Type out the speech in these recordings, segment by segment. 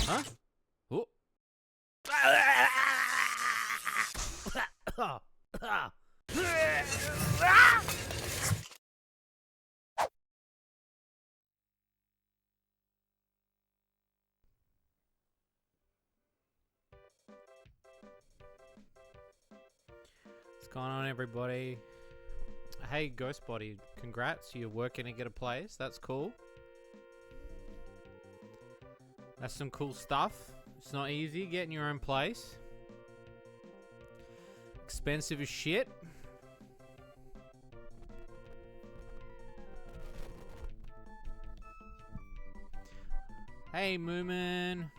Huh? Oh. What's going on, everybody? Hey, Ghostbody, congrats, you're working to get a place. That's cool. That's some cool stuff. It's not easy getting your own place. Expensive as shit. Hey, Moomin.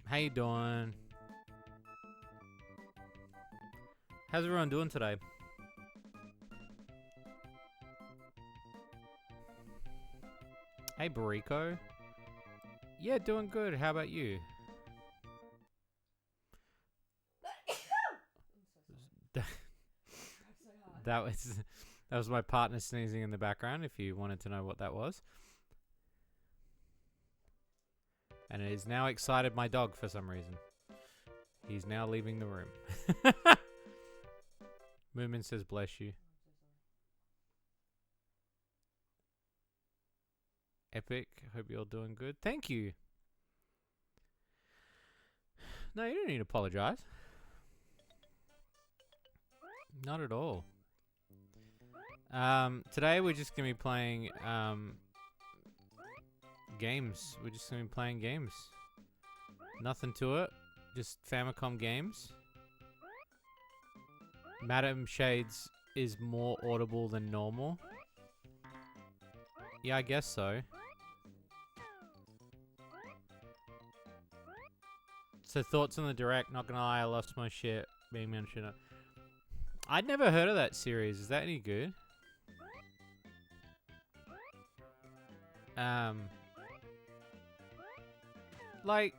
How you doing? How's everyone doing today? Hey, Bariko. Yeah, doing good. How about you? That was my partner sneezing in the background, if you wanted to know what that was. And it has now excited my dog for some reason. He's now leaving the room. Moomin says bless you. Epic, hope you're doing good. Thank you. No, you don't need to apologize. Not at all. Today we're just gonna be playing games. We're just gonna be playing games. Nothing to it. Just Famicom games. Madam Shades is more audible than normal. Yeah, I guess so. So thoughts on the direct? Not gonna lie, I lost my shit being mentioned. I'd never heard of that series. Is that any good? Like,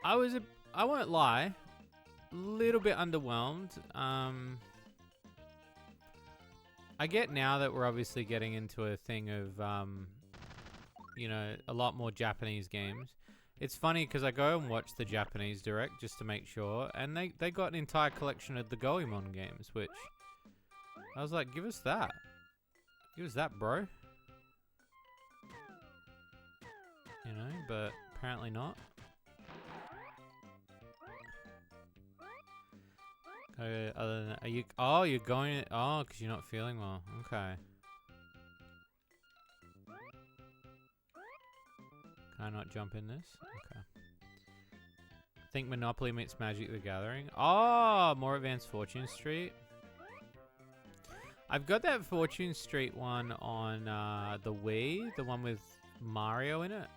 I won't lie, little bit underwhelmed. I get now that we're obviously getting into a thing of, you know, a lot more Japanese games. It's funny because I go and watch the Japanese direct just to make sure, and they got an entire collection of the Goemon games, which I was like, give us that. Give us that, bro. You know, but apparently not. Other than, are you? Oh, you're going. Oh, because you're not feeling well. Okay. Can I not jump in this? Okay. I think Monopoly meets Magic the Gathering. Oh, more advanced Fortune Street. I've got that Fortune Street one on the Wii, the one with Mario in it.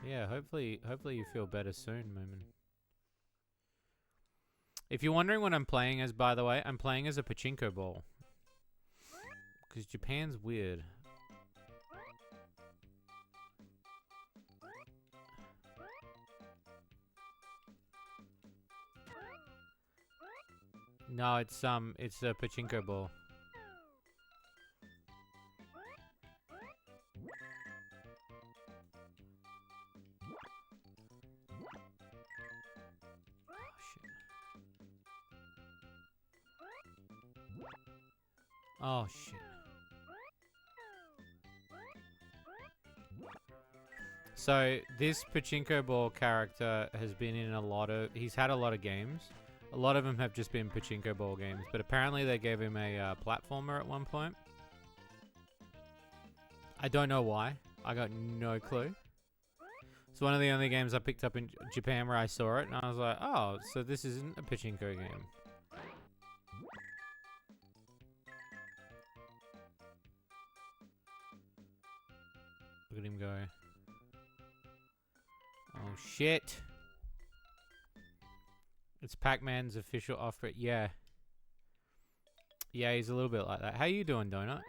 Yeah, hopefully you feel better soon, Moomin. If you're wondering what I'm playing as, by the way, I'm playing as a Pachinko ball. Because Japan's weird. No, it's a Pachinko ball. Oh shit. So this Pachinko ball character has been in a lot of, he's had a lot of games. A lot of them have just been Pachinko ball games, but apparently they gave him a platformer at one point. I don't know why. I got no clue. It's one of the only games I picked up in Japan where I saw it, and I was like, oh, so this isn't a Pachinko game. Look at him go. Oh shit. It's Pac-Man's official offer. Yeah. Yeah, he's a little bit like that. How you doing, Donut?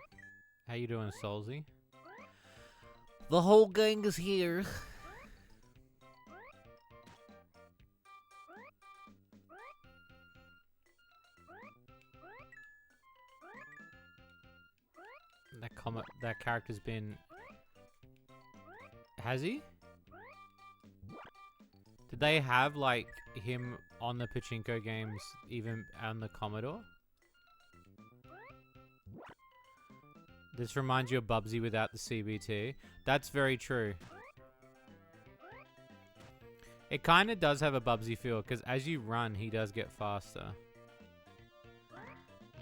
How you doing, Soulsy? The whole gang is here. that character's been... Has he? Did they have, like, him on the Pachinko games, even on the Commodore? This reminds you of Bubsy without the CBT. That's very true. It kind of does have a Bubsy feel, because as you run, he does get faster.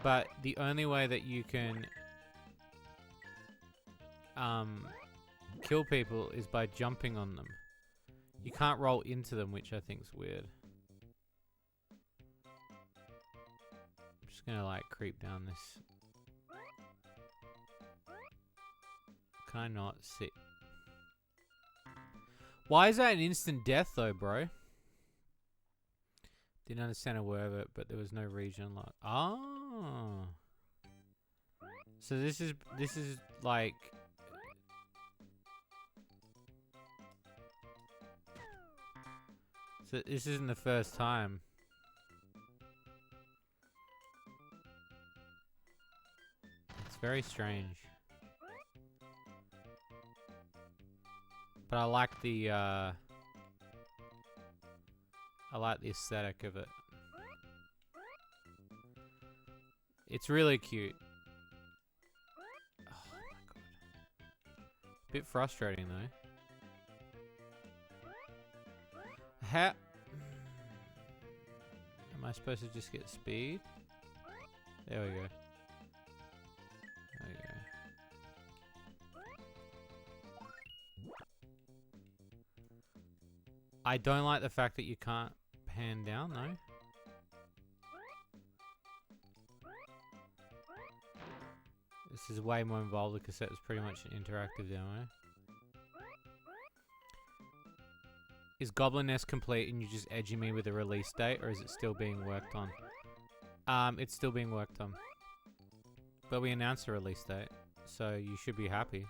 But the only way that you can kill people is by jumping on them. You can't roll into them, which I think's weird. I'm just gonna like creep down this. Can I not see? Why is that an instant death though, bro? Didn't understand a word of it, but there was no region lock. Oh. So this is like... So this isn't the first time. It's very strange. But I like the aesthetic of it. It's really cute. Oh my god. Bit frustrating though. How am I supposed to just get speed? There we go. There we go. I don't like the fact that you can't pan down though. This is way more involved. The cassette was pretty much an interactive demo. Is Goblin Nest complete and you just edging me with a release date, or is it still being worked on? It's still being worked on. But we announced a release date, so you should be happy.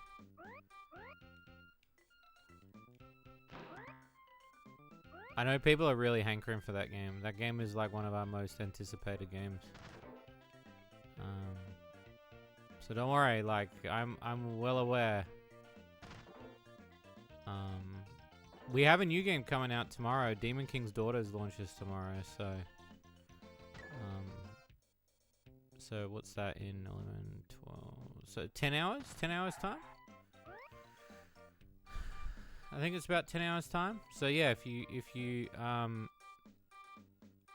I know people are really hankering for that game. That game is like one of our most anticipated games. So don't worry, like I'm well aware. We have a new game coming out tomorrow. Demon King's Daughters launches tomorrow, so so what's that in 11, 12? So 10 hours? 10 hours time? I think it's about 10 hours time. So yeah, if you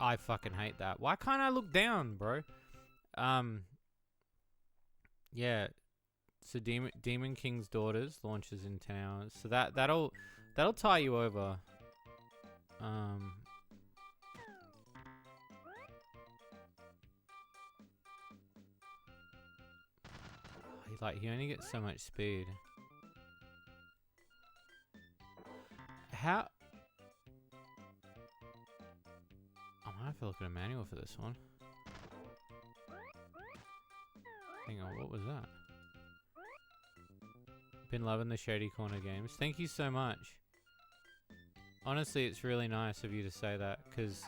I fucking hate that. Why can't I look down, bro? Yeah. So Demon King's Daughters launches in 10 hours. So that'll tie you over. He only gets so much speed. How? I might have to look at a manual for this one. Hang on, what was that? Been loving the Shady Corner games. Thank you so much. Honestly, it's really nice of you to say that, because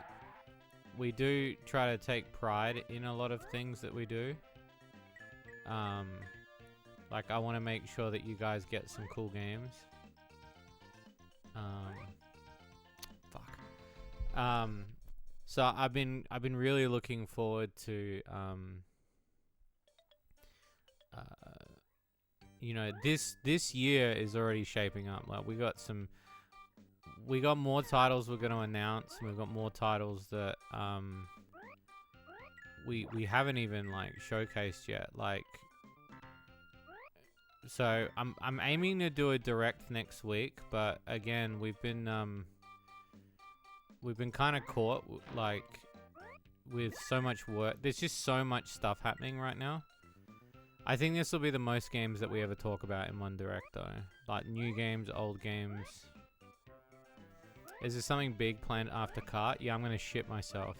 we do try to take pride in a lot of things that we do. Like, I want to make sure that you guys get some cool games. So I've been really looking forward to you know, this year is already shaping up. Like we got more titles we're going to announce, and we've got more titles that we haven't even like showcased yet. Like, so I'm aiming to do a direct next week, but again, we've been kind of caught like with so much work. There's just so much stuff happening right now. I think this will be the most games that we ever talk about in one direct though. Like new games, old games. Is there something big planned after Kart? Yeah, I'm gonna shit myself.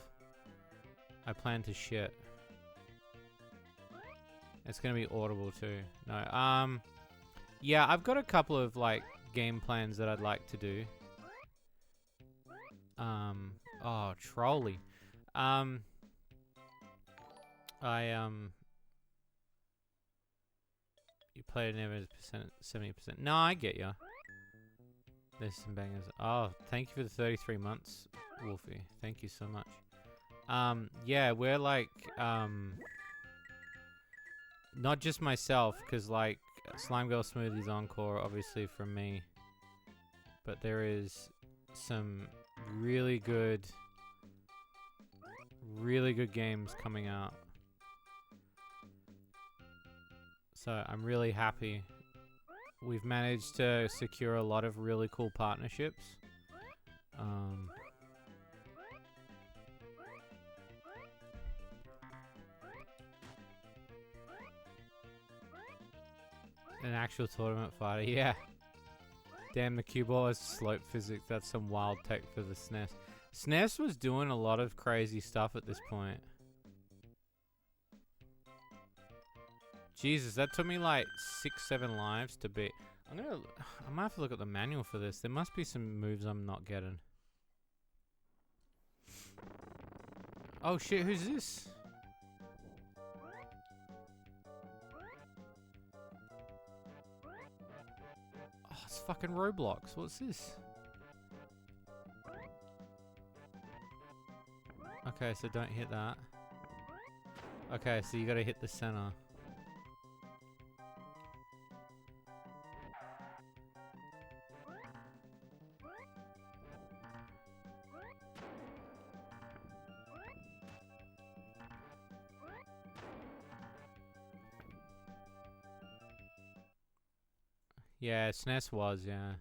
I plan to shit. It's gonna be audible too. No, yeah, I've got a couple of like game plans that I'd like to do. Oh, Trolley. played never 70%. No, I get ya. There's some bangers. Oh, thank you for the 33 months, Wolfie. Thank you so much. Yeah, we're like, not just myself, because like Slime Girl Smoothies Encore, obviously from me, but there is some really good games coming out. So I'm really happy. We've managed to secure a lot of really cool partnerships. An actual tournament fighter, yeah. Damn, the cue ball has slope physics. That's some wild tech for the SNES. SNES was doing a lot of crazy stuff at this point. Jesus, that took me like 6-7 lives to beat. I might have to look at the manual for this. There must be some moves I'm not getting. Oh shit, who's this? Oh, it's fucking Roblox. What's this? Okay, so don't hit that. Okay, so you gotta hit the center. Yeah, SNES was, yeah.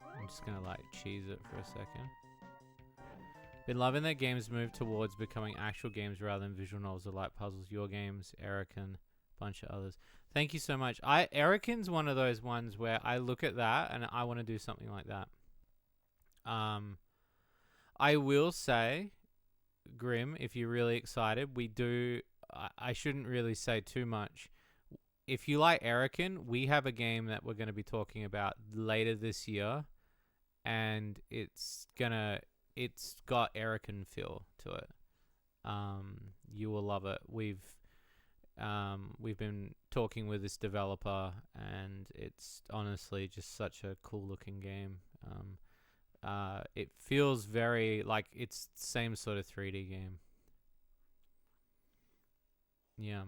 I'm just gonna like cheese it for a second. Been loving that games move towards becoming actual games rather than visual novels or light puzzles. Your games, Erican, bunch of others. Thank you so much. Erican's one of those ones where I look at that and I want to do something like that. I will say, Grim, if you're really excited, we do. I shouldn't really say too much. If you like Erican, we have a game that we're going to be talking about later this year, and it's got Erican feel to it. You will love it. We've been talking with this developer, and it's honestly just such a cool looking game. It feels very like it's the same sort of 3D game. Yeah.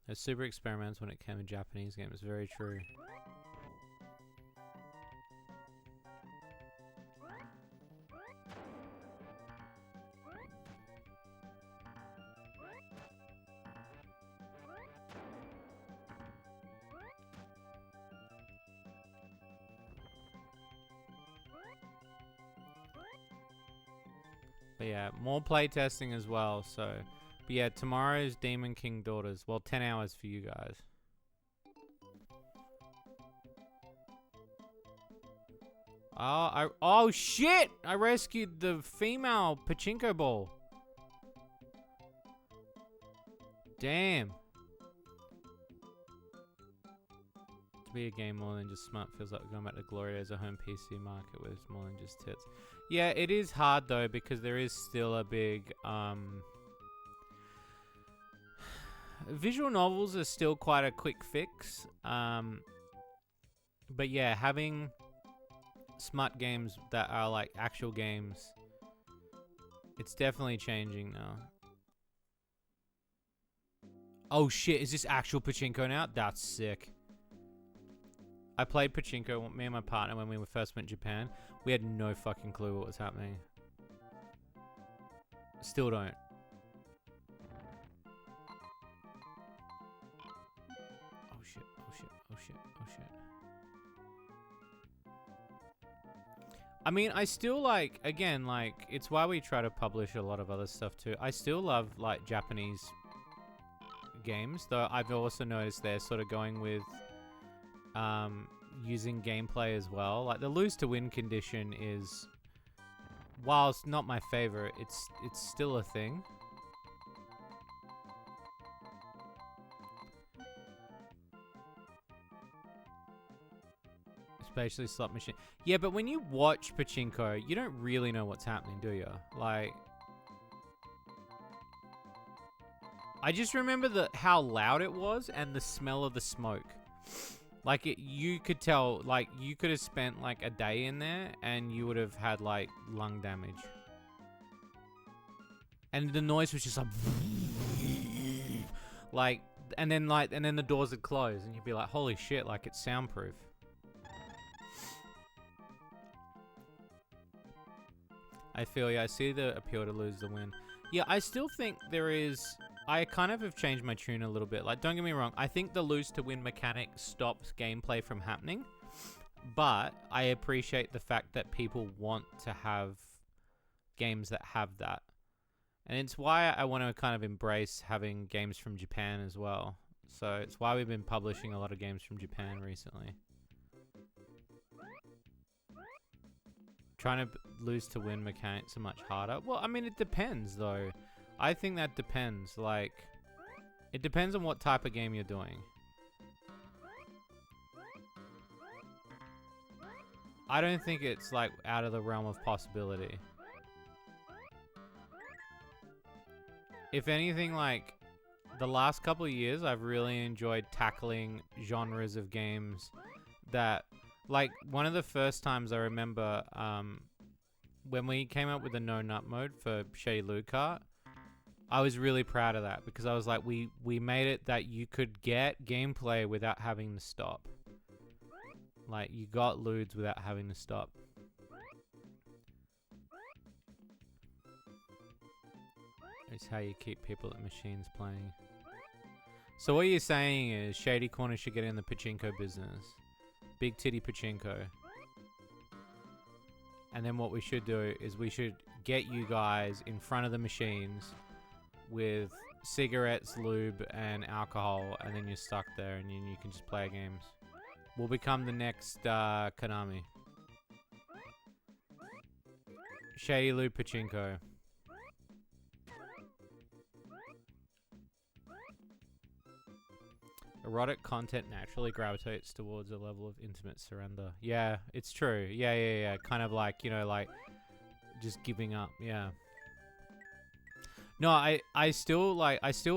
They're super experimental when it came to Japanese games. Very true. But yeah, more playtesting as well, so... But yeah, tomorrow's Demon King Daughters. Well, 10 hours for you guys. Oh shit! I rescued the female Pachinko ball. Damn. To be a game more than just smart feels like going back to glory as a home PC market where it's more than just tits. Yeah, it is hard though because there is still a big visual novels are still quite a quick fix. But yeah, having smart games that are like actual games, it's definitely changing now. Oh shit, is this actual Pachinko now? That's sick. I played Pachinko, me and my partner, when we first went to Japan. We had no fucking clue what was happening. Still don't. Oh shit, oh shit, oh shit, oh shit. I mean, I still like, again, like, it's why we try to publish a lot of other stuff too. I still love, like, Japanese games, though I've also noticed they're sort of going with using gameplay as well. Like, the lose to win condition is, whilst not my favorite, it's still a thing. Especially slot machine. Yeah, but when you watch Pachinko, you don't really know what's happening, do you? Like, I just remember how loud it was and the smell of the smoke. Like, you could tell, like, you could have spent, like, a day in there and you would have had, like, lung damage. And the noise was just like, and then the doors would close and you'd be like, holy shit, like, it's soundproof. I feel I see the appeal to lose the win. Yeah, I still think there is... I kind of have changed my tune a little bit. Like, don't get me wrong. I think the lose to win mechanic stops gameplay from happening. But I appreciate the fact that people want to have games that have that. And it's why I want to kind of embrace having games from Japan as well. So it's why we've been publishing a lot of games from Japan recently. Trying to lose to win mechanics are much harder. Well, I mean, it depends though. I think that depends. Like, it depends on what type of game you're doing. I don't think it's like out of the realm of possibility. If anything, like, the last couple of years, I've really enjoyed tackling genres of games that, like, one of the first times I remember, when we came up with the no nut mode for Shady Kart, I was really proud of that because I was like, we made it that you could get gameplay without having to stop. Like, you got lewds without having to stop. It's how you keep people at machines playing. So what you're saying is Shady Corner should get in the Pachinko business. Big titty Pachinko. And then what we should do is we should get you guys in front of the machines with cigarettes, lube, and alcohol, and then you're stuck there and you can just play games. We'll become the next Konami. Shady Lube Pachinko. Erotic content naturally gravitates towards a level of intimate surrender. Yeah, it's true. Yeah. Kind of like, you know, like just giving up. Yeah. No, I still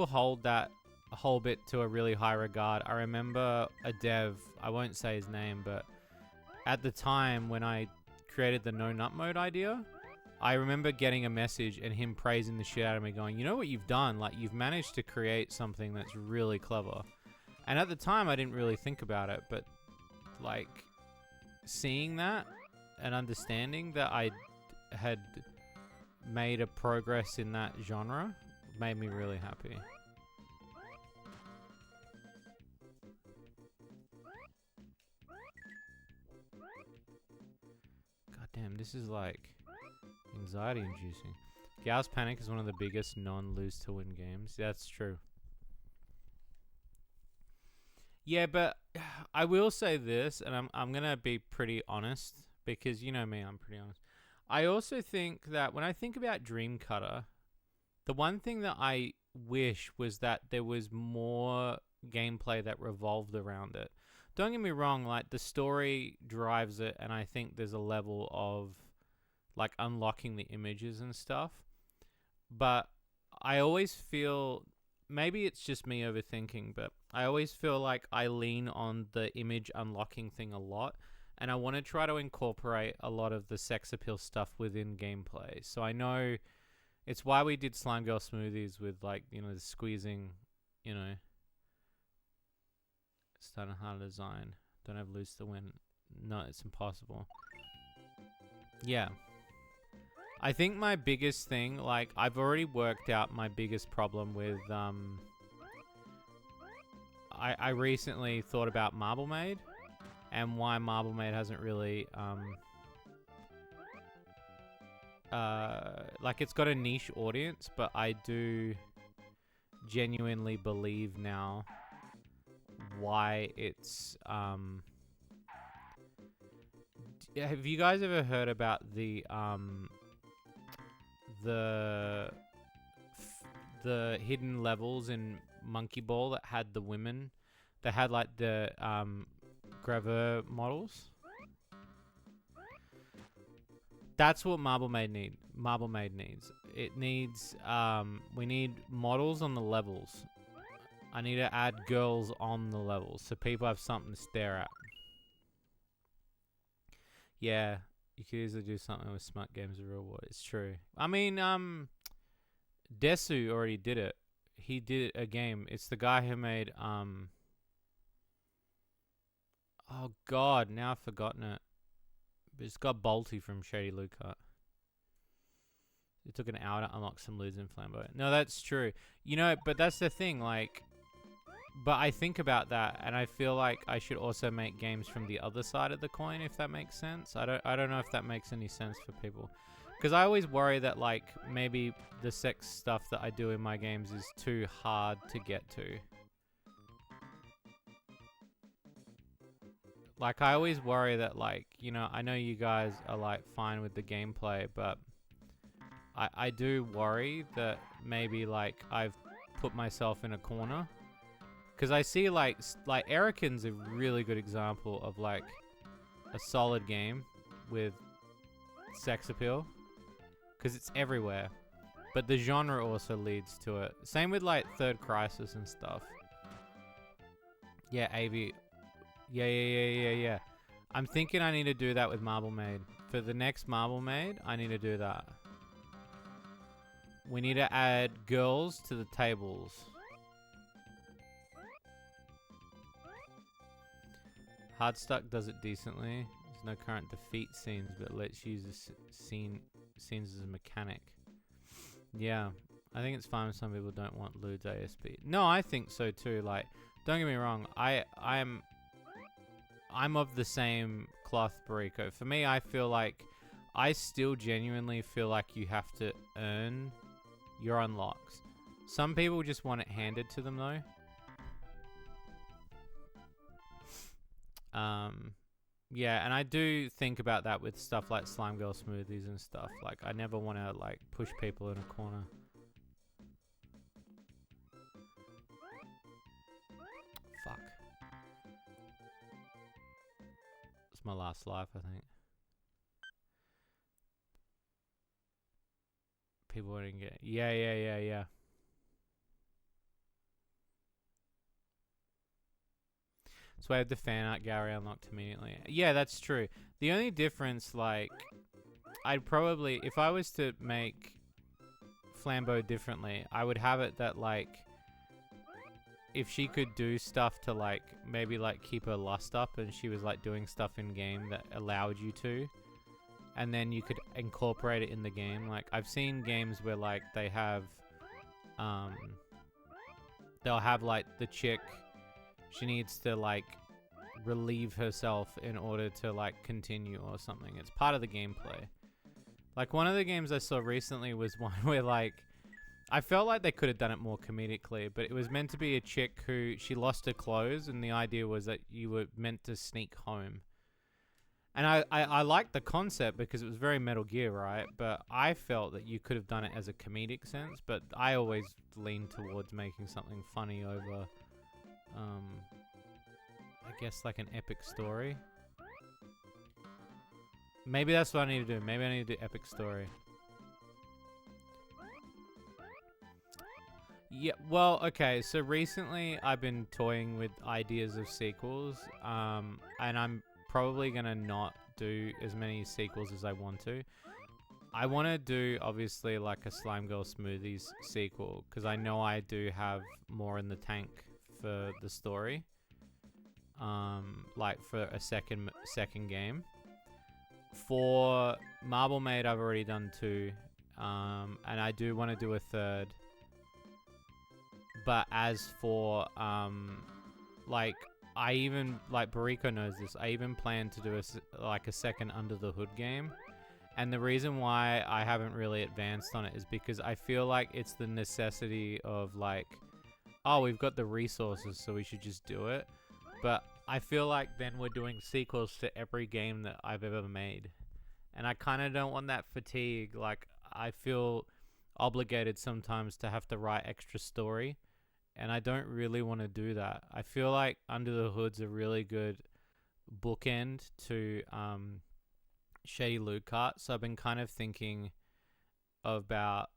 hold that whole bit to a really high regard. I remember a dev, I won't say his name, but at the time when I created the no nut mode idea, I remember getting a message and him praising the shit out of me, going, you know what you've done? Like, you've managed to create something that's really clever. And at the time, I didn't really think about it, but, like, seeing that and understanding that I had made a progress in that genre made me really happy. God damn, this is, like, anxiety-inducing. Gauss Panic is one of the biggest non-lose-to-win games. That's true. Yeah, but I will say this, and I'm gonna be pretty honest, because you know me, I'm pretty honest. I also think that when I think about Dream Cutter, the one thing that I wish was that there was more gameplay that revolved around it. Don't get me wrong, like, the story drives it, and I think there's a level of, like, unlocking the images and stuff. But I always feel... Maybe it's just me overthinking, but I always feel like I lean on the image unlocking thing a lot, and I want to try to incorporate a lot of the sex appeal stuff within gameplay. So I know it's why we did Slime Girl Smoothies with, like, you know, the squeezing, you know, starting hard to design. Don't have loose to win. No, it's impossible. Yeah. I think my biggest thing, like, I've already worked out my biggest problem with, I recently thought about Marble Maid, and why Marble Maid hasn't really, like, it's got a niche audience, but I do genuinely believe now why it's, have you guys ever heard about the hidden levels in Monkey Ball that had the women, that had, like, the gravure models? That's what Marble Maid need. Marble Maid needs. It needs. We need models on the levels. I need to add girls on the levels so people have something to stare at. Yeah, you could easily do something with Smart Games of Real World. It's true. I mean, Desu already did it. He did a game. It's the guy who made oh god, now I've forgotten it. But it's got Bolty from Shady Luca. It took an hour to unlock some loots in Flamboyant. No, that's true. You know, but that's the thing, like, but I think about that and I feel like I should also make games from the other side of the coin, if that makes sense. I don't know if that makes any sense for people. Because I always worry that, like, maybe the sex stuff that I do in my games is too hard to get to. Like, I always worry that, like, you know, I know you guys are, like, fine with the gameplay, but I do worry that maybe, like, I've put myself in a corner. Because I see, like Erican's a really good example of, like, a solid game with sex appeal. Because it's everywhere. But the genre also leads to it. Same with, like, Third Crisis and stuff. Yeah, AV. Yeah. I'm thinking I need to do that with Marble Maid. For the next Marble Maid, I need to do that. We need to add girls to the tables. Hardstuck does it decently. There's no current defeat scenes, but lets you use scenes as a mechanic. Yeah, I think it's fine if some people don't want lewd ASP. No, I think so too. Like, don't get me wrong. I'm of the same cloth, Bariko. For me, I feel like I still genuinely feel like you have to earn your unlocks. Some people just want it handed to them though. Yeah, and I do think about that with stuff like Slime Girl smoothies and stuff. Like, I never want to, like, push people in a corner. Fuck. It's my last life, I think. People wouldn't get... Yeah. So I have the fan art gallery unlocked immediately. Yeah, that's true. The only difference, like, I'd probably, if I was to make Flambeau differently, I would have it that, like, if she could do stuff to, like, maybe, like, keep her lust up and she was, like, doing stuff in game that allowed you to, and then you could incorporate it in the game. Like, I've seen games where, like, they have, they'll have, like, the chick... She needs to, like, relieve herself in order to, like, continue or something. It's part of the gameplay. Like, one of the games I saw recently was one where, like, I felt like they could have done it more comedically, but it was meant to be a chick who, she lost her clothes, and the idea was that you were meant to sneak home. And I liked the concept because it was very Metal Gear, right? But I felt that you could have done it as a comedic sense, but I always lean towards making something funny over... I guess like an epic story. Maybe that's what I need to do. Maybe I need to do epic story. Yeah, well, okay, so recently I've been toying with ideas of sequels, and I'm probably gonna not do as many sequels as I want to. I want to do, obviously, like a Slime Girl Smoothies sequel, because I know I do have more in the tank for the story, like for a second game. For Marble Maid, I've already done 2, and I do want to do a 3rd. But as for like, I even, like, Bariko knows this, I even plan to do a second Under the Hood game. And the reason why I haven't really advanced on it is because I feel like it's the necessity of, like, oh, we've got the resources, so we should just do it. But I feel like then we're doing sequels to every game that I've ever made. And I kind of don't want that fatigue. Like, I feel obligated sometimes to have to write extra story. And I don't really want to do that. I feel like Under the Hood's a really good bookend to Shady loot cart. So I've been kind of thinking about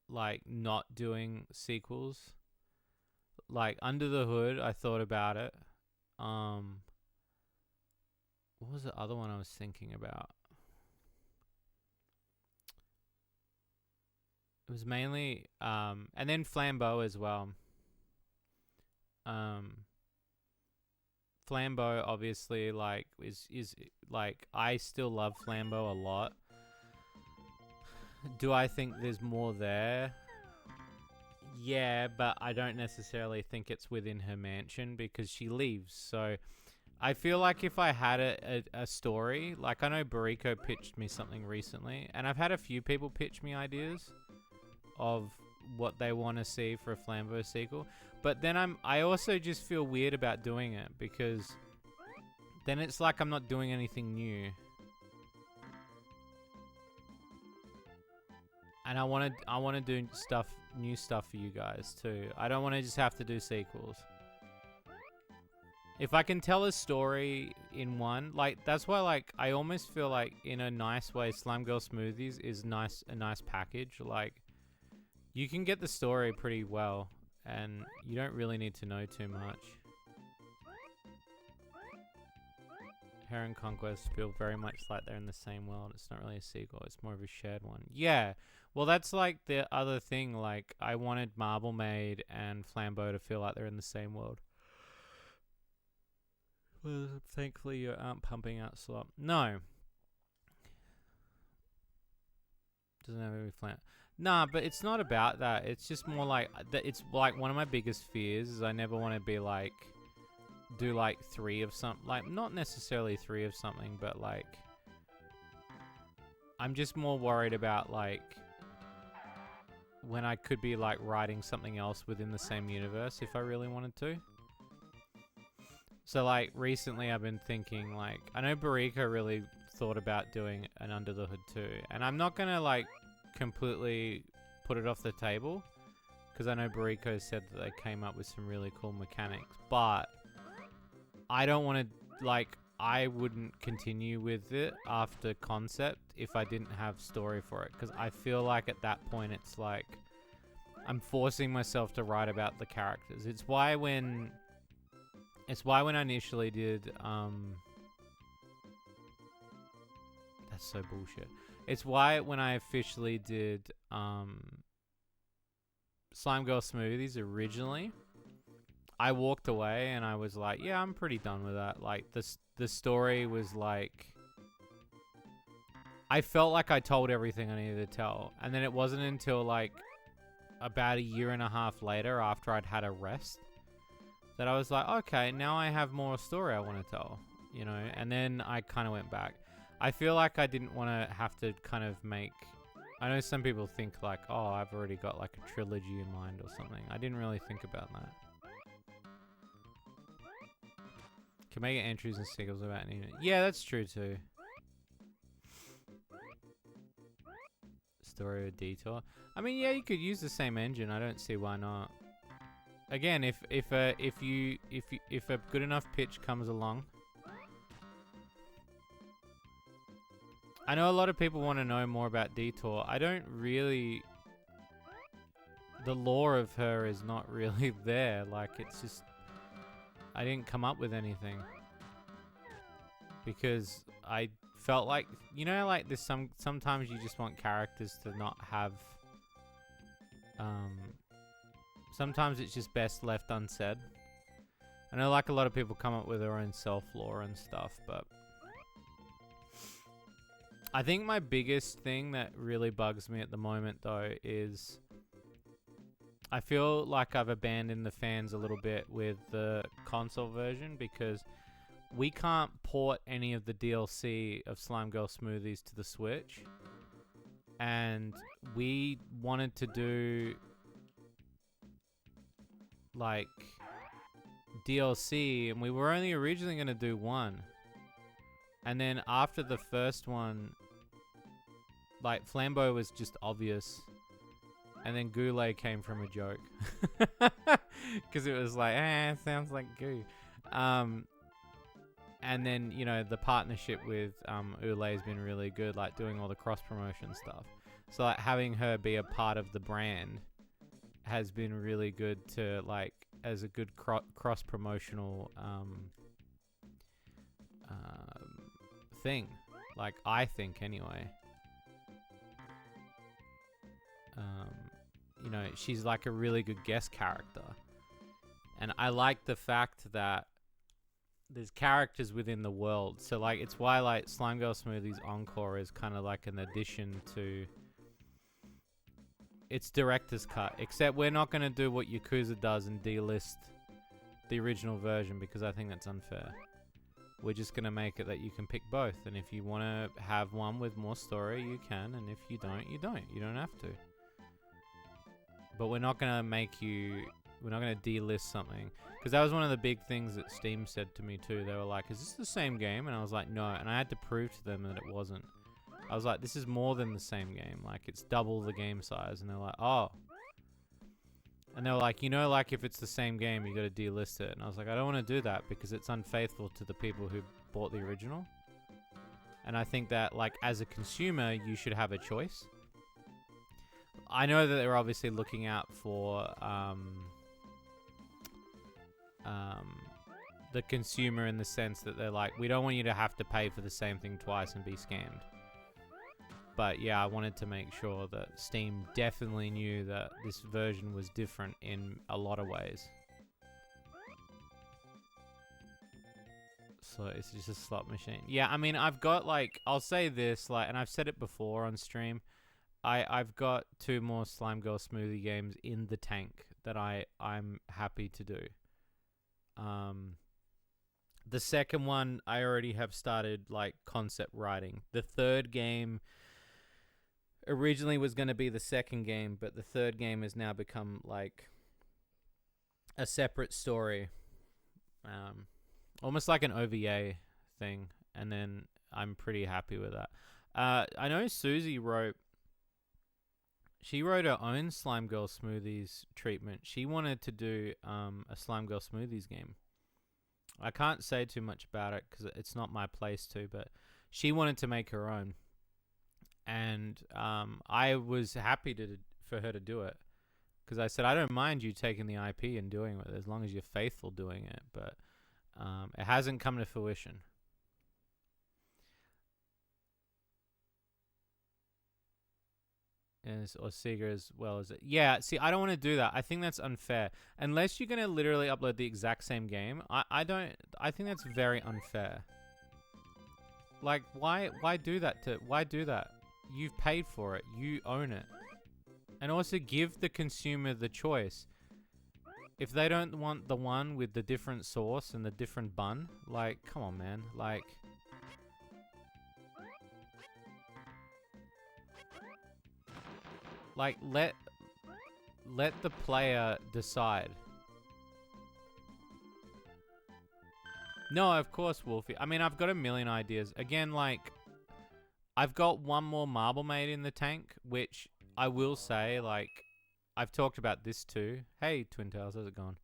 like not doing sequels. Like Under the Hood, I thought about it. What was the other one I was thinking about? It was mainly and then Flambeau as well. Flambeau obviously like is like I still love Flambeau a lot. Do I think there's more there? Yeah, but I don't necessarily think it's within her mansion because she leaves. So I feel like if I had a story, like I know Bariko pitched me something recently, and I've had a few people pitch me ideas of what they want to see for a Flambeau sequel. But then I also just feel weird about doing it because then it's like I'm not doing anything new. And I want to do new stuff for you guys too. I don't want to just have to do sequels. If I can tell a story in one, like that's why like I almost feel like in a nice way Slime Girl Smoothies is a nice package. Like you can get the story pretty well and you don't really need to know too much. Heron Conquest feel very much like they're in the same world. It's not really a sequel, it's more of a shared one. Yeah, well that's like the other thing, like I wanted Marble Maid and Flambeau to feel like they're in the same world. Well, thankfully you aren't pumping out slop. No. Doesn't have any flam. Nah, but it's not about that. It's just more like it's like one of my biggest fears is I never want to be like do like 3 of something, like not necessarily 3 of something, but like I'm just more worried about like when I could be like writing something else within the same universe if I really wanted to. So like recently I've been thinking like I know Bariko really thought about doing an Under the Hood too, and I'm not gonna like completely put it off the table because I know Bariko said that they came up with some really cool mechanics, but I don't want to like I wouldn't continue with it after concept if I didn't have story for it, because I feel like at that point it's like I'm forcing myself to write about the characters. It's why when I initially did that's so bullshit. It's why when I officially did Slime Girl Smoothies originally, I walked away and I was like, yeah, I'm pretty done with that. Like the story was like I felt like I told everything I needed to tell. And then it wasn't until like about a year and a half later after I'd had a rest that I was like, okay, now I have more story I want to tell, you know? And then I kind of went back. I feel like I didn't want to have to kind of make... I know some people think like, oh, I've already got like a trilogy in mind or something. I didn't really think about that. Can make entries and signals about any... Yeah, that's true too. Story of Detour. I mean, yeah, you could use the same engine. I don't see why not. Again, if a good enough pitch comes along. I know a lot of people want to know more about Detour. I don't really... The lore of her is not really there. Like, it's just... I didn't come up with anything. Because I felt like... You know, like, there's sometimes you just want characters to not have... Sometimes it's just best left unsaid. I know, like, a lot of people come up with their own self-lore and stuff, but... I think my biggest thing that really bugs me at the moment, though, is... I feel like I've abandoned the fans a little bit with the console version because we can't port any of the DLC of Slime Girl Smoothies to the Switch. And we wanted to do... like... DLC, and we were only originally going to do one. And then after the first one, like, Flambeau was just obvious. And then Goulet came from a joke. Because it was like, it sounds like goo. And And then, you know, the partnership with Ule has been really good, like doing all the cross-promotion stuff. So, like, having her be a part of the brand has been really good to, like, as a good cross-promotional thing. Like, I think, anyway. You know, she's, like, a really good guest character. And I like the fact that there's characters within the world. So, like, it's why, like, Slime Girl Smoothie's Encore is kind of like an addition to its director's cut. Except we're not going to do what Yakuza does and delist the original version, because I think that's unfair. We're just going to make it that you can pick both. And if you want to have one with more story, you can. And if you don't, you don't. You don't have to. But we're not going to make you... We're not going to delist something. Because that was one of the big things that Steam said to me too. They were like, is this the same game? And I was like, no. And I had to prove to them that it wasn't. I was like, this is more than the same game. Like, it's double the game size. And they're like, oh. And they were like, you know, like, if it's the same game, you got to delist it. And I was like, I don't want to do that because it's unfaithful to the people who bought the original. And I think that, like, as a consumer, you should have a choice. I know that they're obviously looking out for the consumer in the sense that they're like, we don't want you to have to pay for the same thing twice and be scammed. But yeah, I wanted to make sure that Steam definitely knew that this version was different in a lot of ways. So it's just a slot machine. Yeah, I mean, I've got, like, I'll say this, like, and I've said it before on stream, I've got 2 more Slime Girl Smoothie games in the tank that I'm happy to do. The second one, I already have started, like, concept writing. The third game originally was going to be the second game, but the third game has now become, like, a separate story. Almost like an OVA thing, and then I'm pretty happy with that. I know Susie wrote her own Slime Girl Smoothies treatment. She wanted to do a Slime Girl Smoothies game. I can't say too much about it because it's not my place to, but she wanted to make her own. And I was happy for her to do it. Because I said, I don't mind you taking the IP and doing it as long as you're faithful doing it. But it hasn't come to fruition. Or Sega as well as it. Yeah, see, I don't want to do that. I think that's unfair. Unless you're going to literally upload the exact same game, I think that's very unfair. Like, why do that? Why do that? You've paid for it. You own it. And also give the consumer the choice. If they don't want the one with the different sauce and the different bun, like, come on, man. Like... Like, let the player decide. No, of course, Wolfie. I mean, I've got a million ideas. Again, like, I've got one more Marble Maid in the tank, which I will say, like, I've talked about this too. Hey, Twin Tails, how's it going?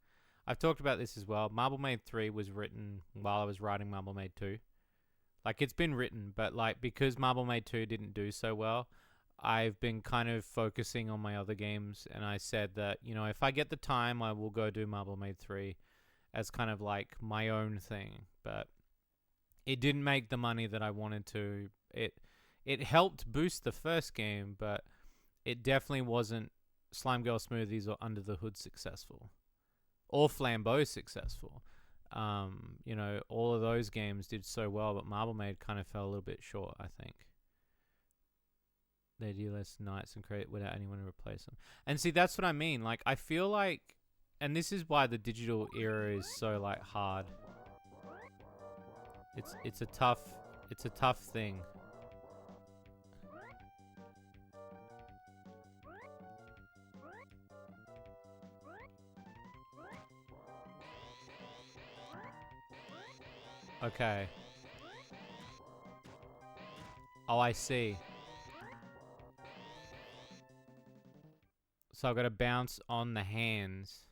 I've talked about this as well. Marble Maid 3 was written while I was writing Marble Maid 2. Like, it's been written, but, like, because Marble Maid 2 didn't do so well, I've been kind of focusing on my other games, and I said that, you know, if I get the time, I will go do Marble Maid 3 as kind of like my own thing. But it didn't make the money that I wanted to. It helped boost the first game, but it definitely wasn't Slime Girl Smoothies or Under the Hood successful. Or Flambeau successful. You know, all of those games did so well, but Marble Maid kind of fell a little bit short, I think. They do less nights and create without anyone to replace them. And see, that's what I mean. Like, I feel like, and this is why the digital era is so, like, hard. It's a tough thing. Okay. Oh, I see. So I've got to bounce on the hands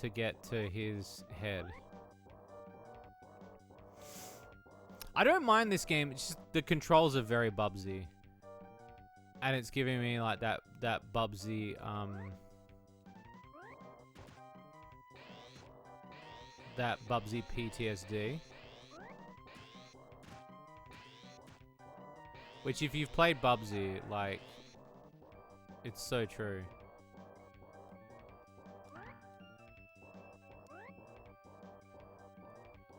to get to his head. I don't mind this game. It's just the controls are very Bubsy. And it's giving me like that Bubsy that Bubsy PTSD. Which if you've played Bubsy, like, it's so true.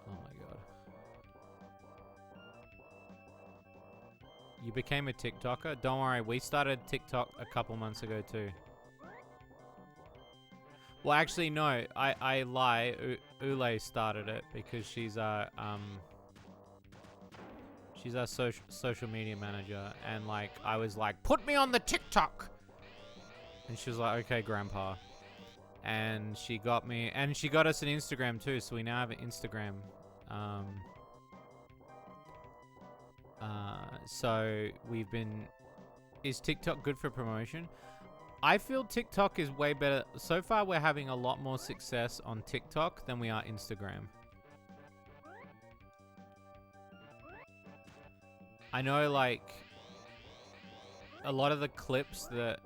Oh my god. You became a TikToker? Don't worry, we started TikTok a couple months ago too. Well, actually, no. I lie. Ule started it because she's our social media manager, and like I was like, put me on the TikTok, and she was like, okay, Grandpa, and she got me, and she got us an Instagram too, so we now have an Instagram. So we've been. Is TikTok good for promotion? I feel TikTok is way better. So far, we're having a lot more success on TikTok than we are Instagram. I know, like, a lot of the clips that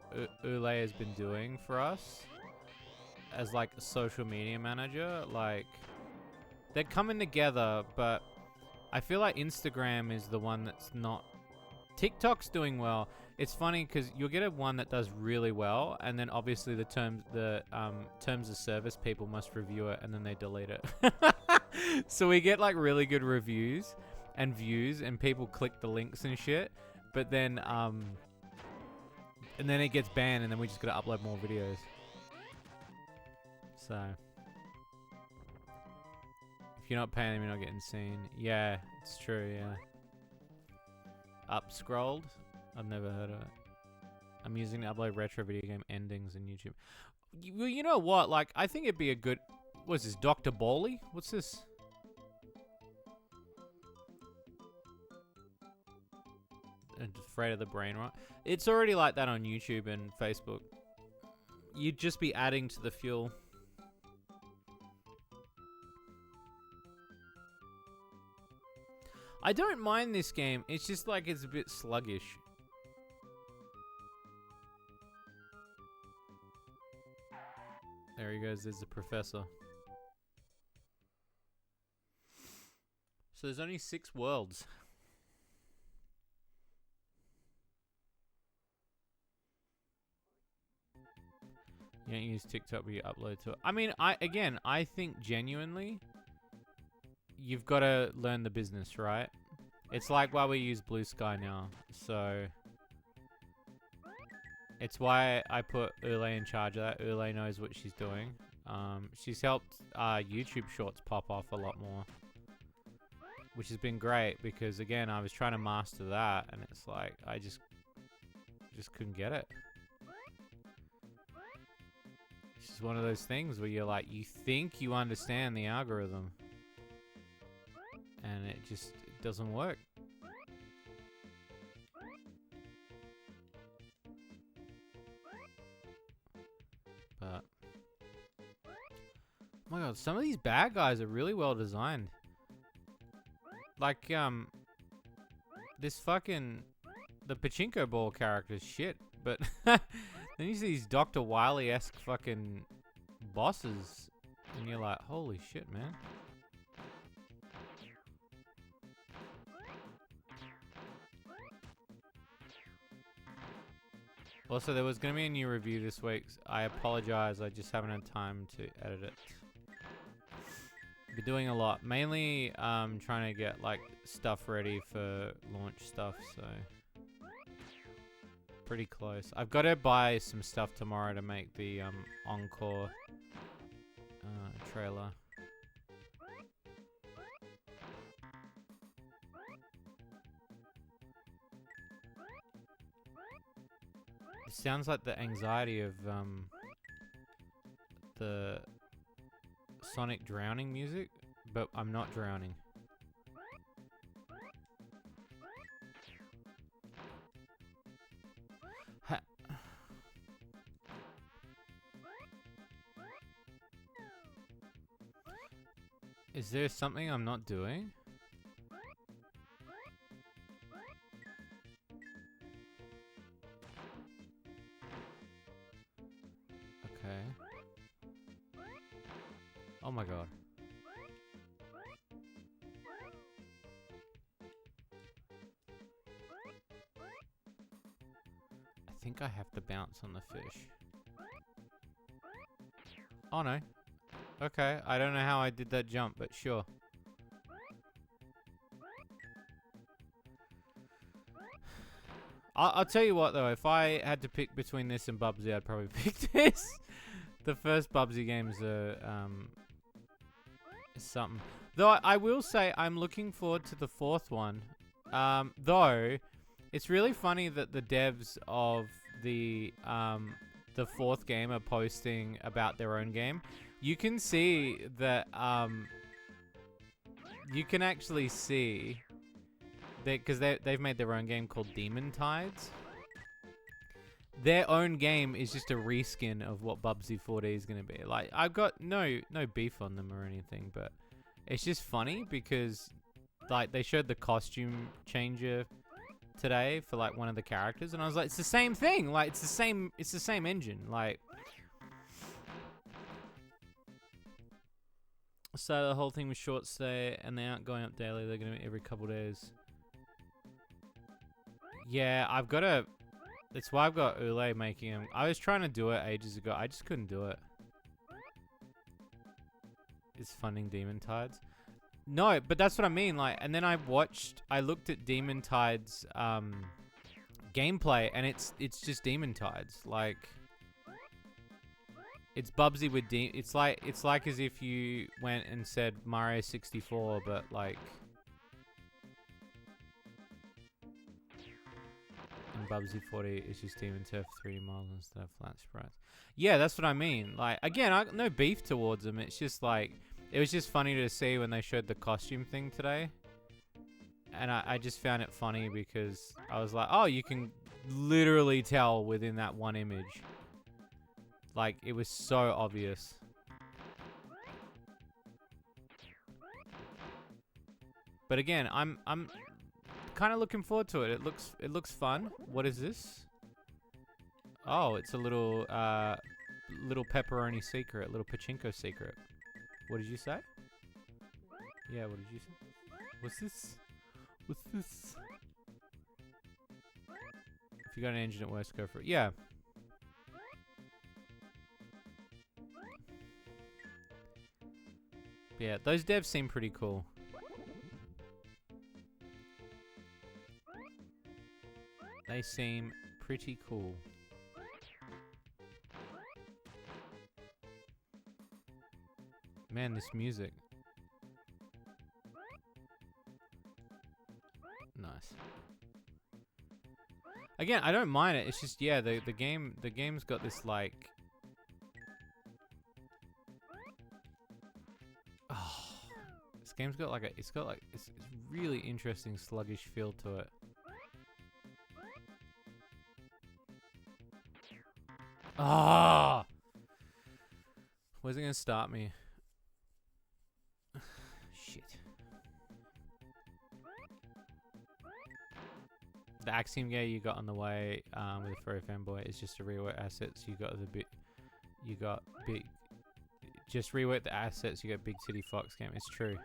Ule has been doing for us as, like, a social media manager, like, they're coming together, but I feel like Instagram is the one that's not. TikTok's doing well. It's funny because you'll get a one that does really well, and then obviously the terms of service people must review it, and then they delete it. So we get like really good reviews and views, and people click the links and shit. But then it gets banned, and then we just gotta upload more videos. So if you're not paying them, you're not getting seen. Yeah, it's true. Yeah. Up scrolled. I've never heard of it. I'm using to upload retro video game endings in YouTube. Well, you know what? Like, I think it'd be a good. What's this? Dr. Bowley? What's this? Afraid of the brain rot. It's already like that on YouTube and Facebook. You'd just be adding to the fuel. I don't mind this game. It's just like it's a bit sluggish. There he goes. There's the professor. So there's only 6 worlds. You don't use TikTok, but you upload to it. I mean, I think genuinely, you've got to learn the business, right? It's like why we use Blue Sky now. So it's why I put Ule in charge of that. Ule knows what she's doing. She's helped YouTube shorts pop off a lot more, which has been great because again, I was trying to master that, and it's like I just couldn't get it. It's just one of those things where you're like, you think you understand the algorithm, and it just doesn't work. But oh my god, some of these bad guys are really well designed. Like this fucking the Pachinko ball character's shit, but then you see these Dr. Wily-esque fucking bosses, and you're like, holy shit, man. Also, there was going to be a new review this week. I apologize, I just haven't had time to edit it. Been doing a lot. Mainly trying to get like stuff ready for launch stuff, so pretty close. I've got to buy some stuff tomorrow to make the Encore trailer. It sounds like the anxiety of the Sonic drowning music, but I'm not drowning. Ha Is there something I'm not doing? think I have to bounce on the fish. Oh no. Okay, I don't know how I did that jump, but sure. I'll tell you what though, if I had to pick between this and Bubsy, I'd probably pick this. The first Bubsy games are something. Though I will say I'm looking forward to the fourth one. Though it's really funny that the devs of the fourth game are posting about their own game. You can see that you can actually see because they've made their own game called Demon Tides. Their own game is just a reskin of what Bubsy 4D is going to be. Like, I've got no beef on them or anything, but it's just funny because, like, they showed the costume changer today for, like, one of the characters, and I was like, it's the same thing. Like, it's the same engine. Like, so the whole thing was short stay, and they aren't going up daily. They're going to be every couple days. Yeah, I've got to... That's why I've got Ule making them. I was trying to do it ages ago. I just couldn't do it. It's funding Demon Tides. No, but that's what I mean. Like, and then I looked at Demon Tides gameplay, and it's just Demon Tides. Like, it's Bubsy with It's like as if you went and said Mario 64, but like. And Bubsy 40 is just Demon Turf 3D models instead of flat sprites. Yeah, that's what I mean. Like, again, I got no beef towards them. It's just like, it was just funny to see when they showed the costume thing today. And I just found it funny because I was like, oh, you can literally tell within that one image. Like, it was so obvious. But again, I'm kind of looking forward to it. It looks fun. What is this? Oh, it's a little pepperoni secret, little Pachinko secret. What did you say? Yeah, what did you say? What's this? What's this? If you got an engine at worst, go for it. Yeah. Yeah, those devs seem pretty cool. They seem pretty cool. Man, this music. Nice. Again, I don't mind it. It's just, yeah, the game's got this like. Oh, this game's got like it's really interesting sluggish feel to it. Ah! Where's it gonna start me? Shit. The Axiom gear you got on the way with the Furry Fanboy is just to rework assets. Just rework the assets. You got Big Titty Fox game. It's true.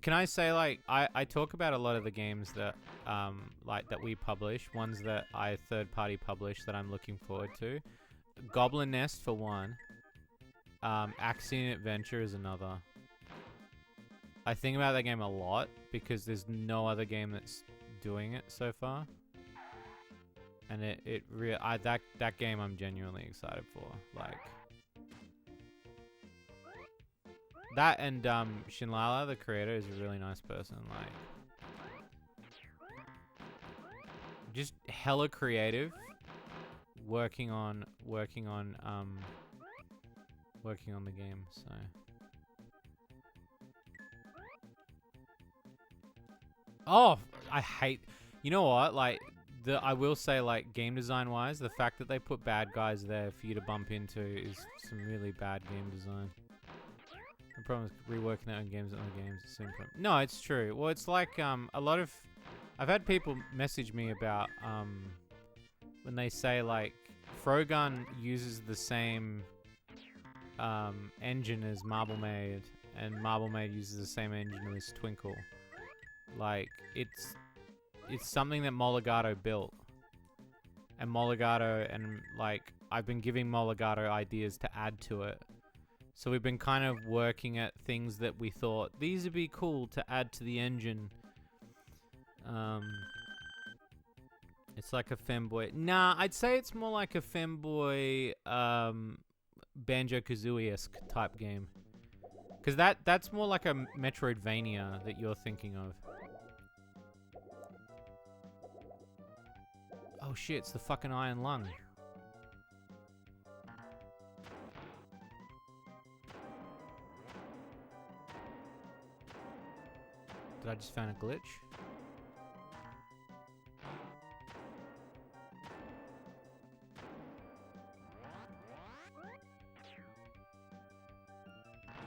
Can I say, like, I talk about a lot of the games that like that we publish, ones that I third party publish that I'm looking forward to. Goblin Nest for one. Axiom Adventure is another. I think about that game a lot because there's no other game that's doing it so far. And that game I'm genuinely excited for. Like that, and Shinlala, the creator, is a really nice person. Like, just hella creative, working on the game. So oh, I hate. You know what? Like, I will say, like, game design wise, the fact that they put bad guys there for you to bump into is some really bad game design. The problem is reworking that in games and other games. No, it's true. Well, it's like a lot of. I've had people message me about when they say, like, Frogun uses the same engine as Marble Maid, and Marble Maid uses the same engine as Twinkle. Like, it's it's something that Moligato built. And Moligato and like I've been giving Moligato ideas to add to it. So we've been kind of working at things that we thought these would be cool to add to the engine. It's like a femboy. Nah, I'd say it's more like a femboy Banjo-Kazooie-esque type game. Because that's more like a Metroidvania that you're thinking of. Oh shit, it's the fucking Iron Lung. Did I just find a glitch?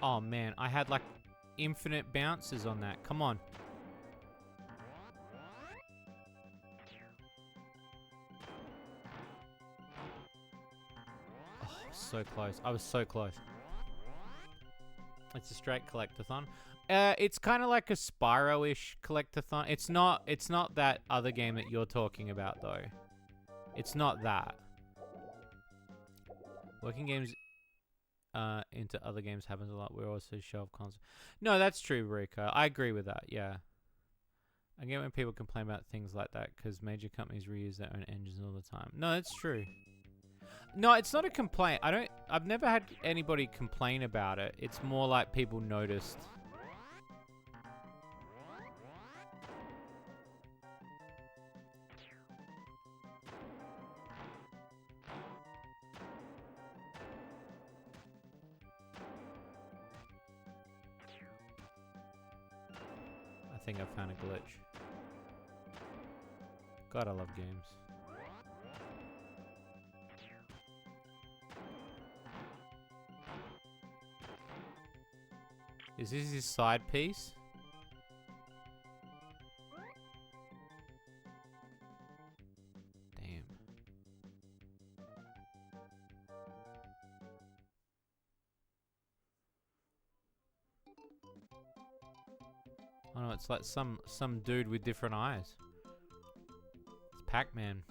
Oh man, I had like infinite bounces on that. Come on. Oh, so close. I was so close. It's a straight collectathon. It's kind of like a Spyro-ish collectathon. It's not that other game that you're talking about though. It's not that. Working games into other games happens a lot. We're also show of console. No, that's true, Rico. I agree with that. Yeah. I get when people complain about things like that because major companies reuse their own engines all the time. No, that's true. No, it's not a complaint. I've never had anybody complain about it. It's more like people noticed. I think I found a glitch. God, I love games. Is this his side piece? Damn. Oh no, it's like some dude with different eyes. It's Pac-Man.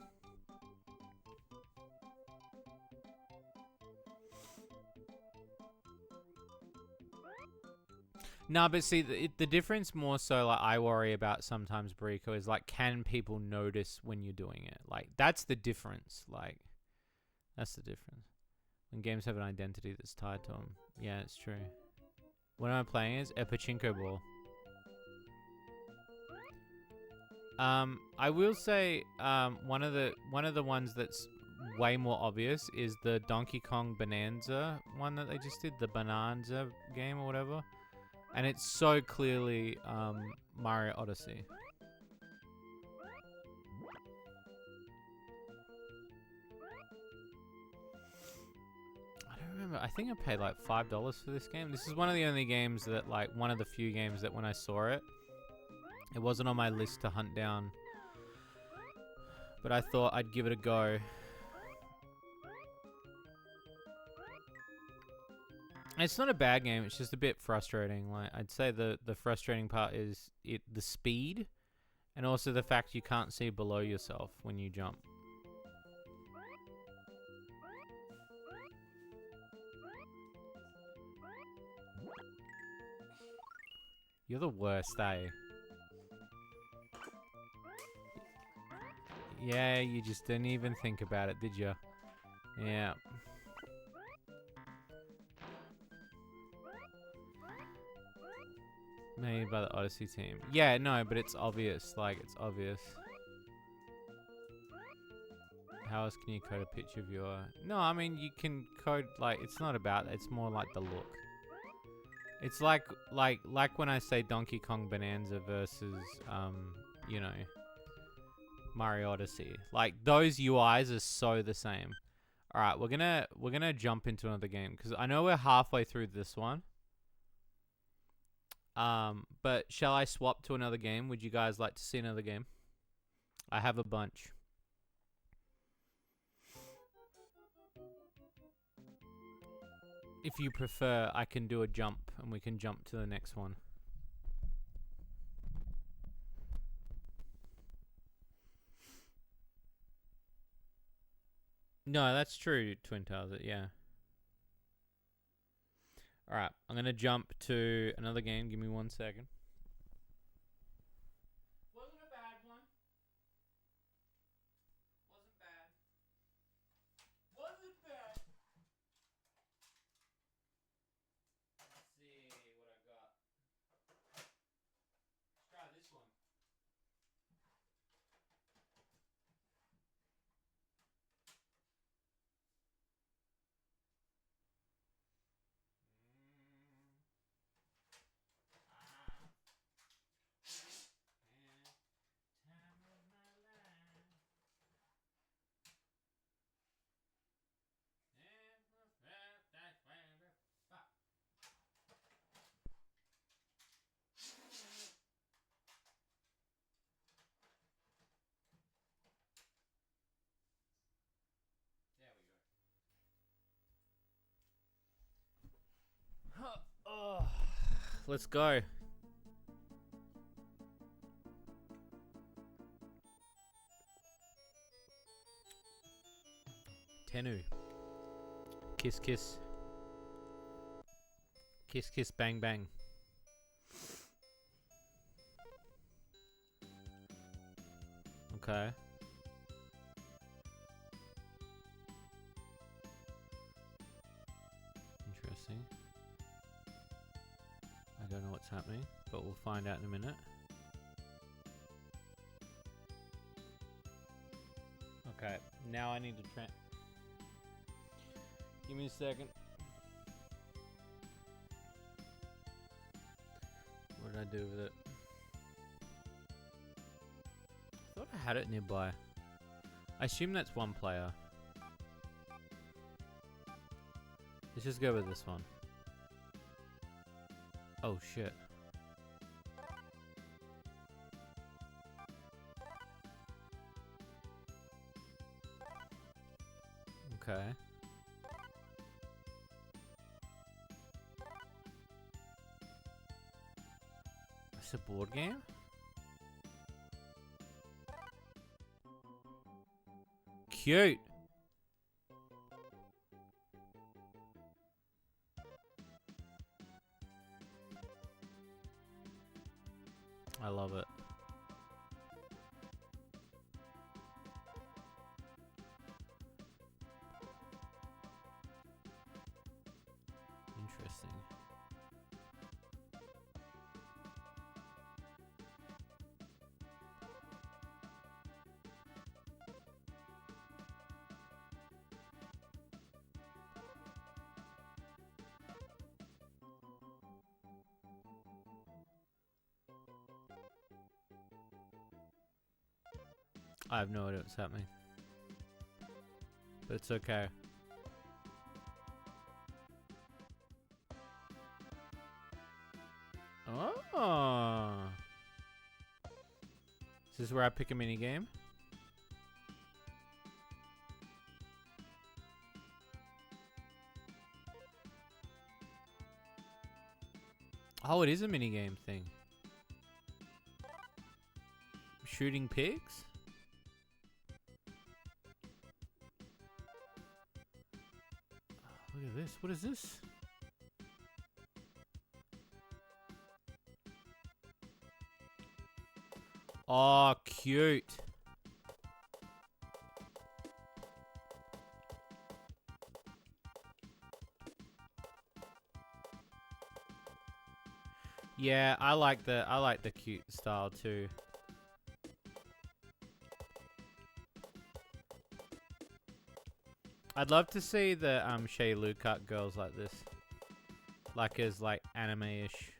No, but see, the difference more so, like, I worry about sometimes, Brico, is, like, can people notice when you're doing it? Like, that's the difference. Like, that's the difference. When games have an identity that's tied to them. Yeah, it's true. What am I playing as? A Pachinko ball. I will say, one of the ones that's way more obvious is the Donkey Kong Bonanza one that they just did, the Bonanza game or whatever. And it's so clearly Mario Odyssey. I don't remember. I think I paid like $5 for this game. This is one of the only games that, like, one of the few games that when I saw it, it wasn't on my list to hunt down. But I thought I'd give it a go. It's not a bad game, it's just a bit frustrating. Like, I'd say the frustrating part is the speed and also the fact you can't see below yourself when you jump. You're the worst, eh? Yeah, you just didn't even think about it, did you? Yeah. Made by the Odyssey team. Yeah, no, but it's obvious. Like, it's obvious. How else can you code a picture of your... No, I mean, you can code, like, it's not about that. It's more like the look. It's like when I say Donkey Kong Bonanza versus, you know, Mario Odyssey. Like, those UIs are so the same. Alright, we're gonna jump into another game, because I know we're halfway through this one. But shall I swap to another game? Would you guys like to see another game? I have a bunch. If you prefer, I can do a jump and we can jump to the next one. No, that's true, Twin Towers. Yeah. All right, I'm gonna jump to another game. Give me 1 second. Wasn't a bad one. Wasn't bad. Wasn't bad. Let's see what I got. Let's try this one. There we go. Oh, let's go. Tenu. Kiss, kiss. Kiss, kiss, bang, bang. Okay. Interesting. I don't know what's happening, but we'll find out in a minute. Okay, now I need to give me a second. What did I do with it? I thought I had it nearby. I assume that's one player. Let's just go with this one. Oh shit. Okay. It's a board game? Cute. I love it. Interesting. I have no idea what's happening. But it's okay. Oh. Is this where I pick a mini game? Oh, it is a mini game thing. Shooting pigs? Look at this. What is this? Oh, cute. Yeah, I like the cute style too. I'd love to see the Shady Lukat girls like this. Like as like anime-ish.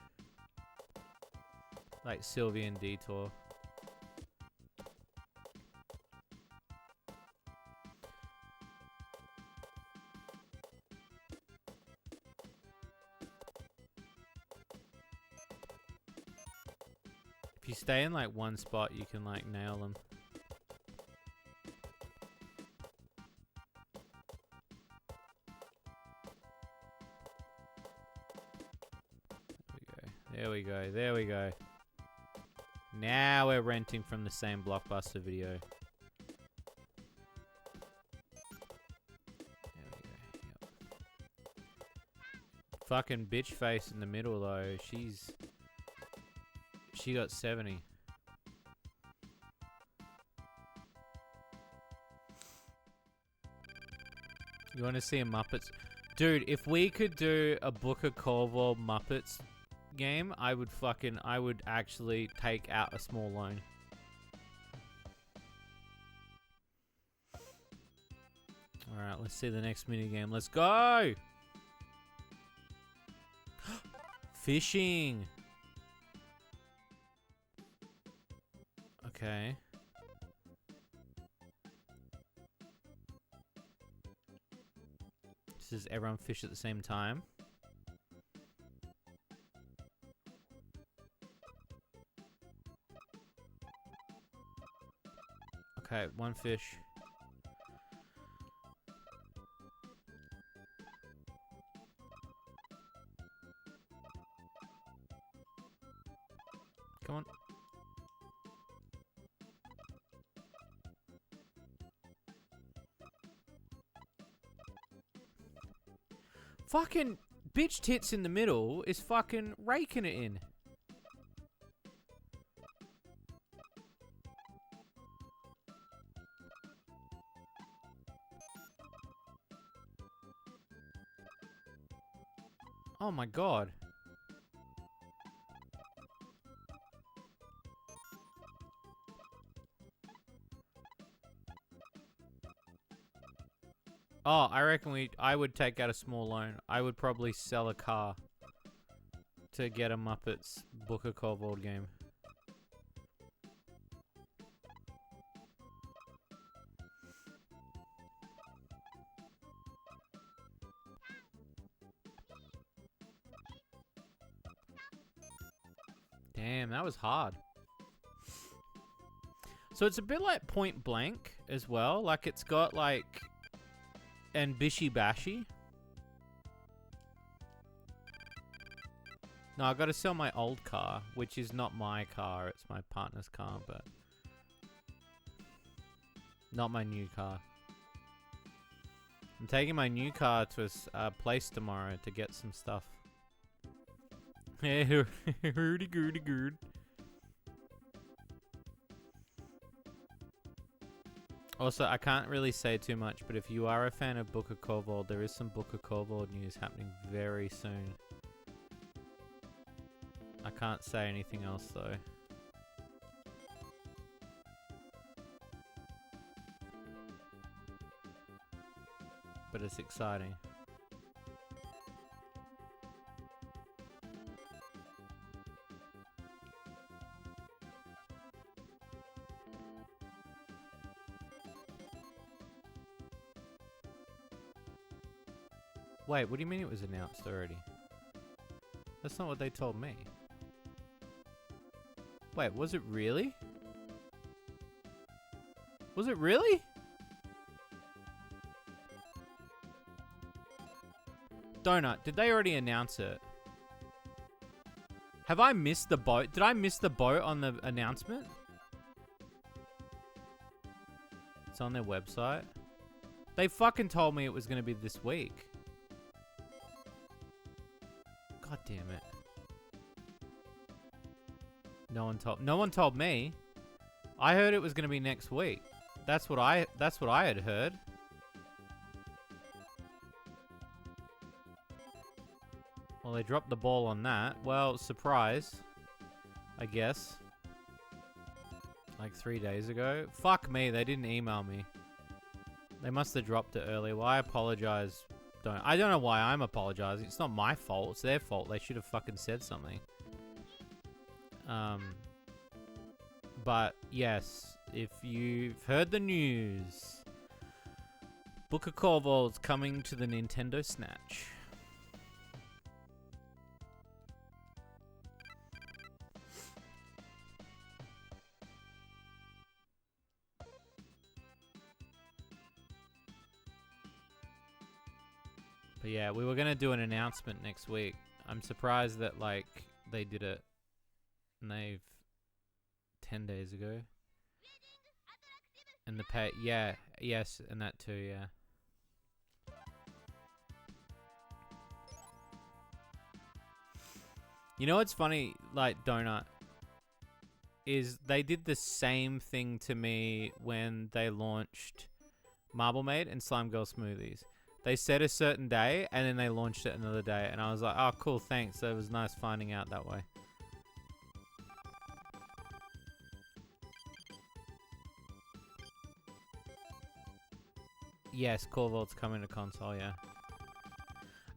Like Sylvie and Detour. If you stay in like one spot, you can like nail them. There we go. There we go. Now we're renting from the same Blockbuster video. Fucking bitch face in the middle though. She got 70. You want to see a Muppets? Dude, if we could do a Booker Corval Muppets game, I would actually take out a small loan. Alright, let's see the next minigame. Let's go! Fishing! Okay. This is everyone fish at the same time. Okay, one fish. Come on. Fucking bitch tits in the middle is fucking raking it in. Oh my god. Oh, I reckon I would take out a small loan. I would probably sell a car to get a Muppets Booker Corval game. Damn, that was hard. So it's a bit like Point Blank as well. Like it's got like... and Bishy Bashy. No, I gotta sell my old car, which is not my car, it's my partner's car, but... not my new car. I'm taking my new car to a place tomorrow to get some stuff. Hurdy goody good. Also, I can't really say too much, but if you are a fan of Booker Corval, there is some Booker Corval news happening very soon. I can't say anything else though. But it's exciting. Wait, what do you mean it was announced already? That's not what they told me. Wait, was it really? Was it really? Donut, did they already announce it? Have I missed the boat? Did I miss the boat on the announcement? It's on their website. They fucking told me it was going to be this week. God damn it. No one told me. I heard it was going to be next week. That's what I had heard. Well, they dropped the ball on that. Well, surprise, I guess. Like 3 days ago. Fuck me, they didn't email me. They must have dropped it early. Well, I apologize. I don't know why I'm apologizing. It's not my fault. It's their fault. They should have fucking said something. But yes, if you've heard the news, Booker Corval's coming to the Nintendo Snatch. But yeah, we were gonna do an announcement next week. I'm surprised that like they did it, and they've 10 days ago. And the pay, yeah, yes, and that too, yeah. You know what's funny, like, Donut, is they did the same thing to me when they launched Marble Maid and Slime Girl Smoothies. They said a certain day, and then they launched it another day, and I was like, oh, cool, thanks. So it was nice finding out that way. Yes, Core Vault's coming to console, yeah.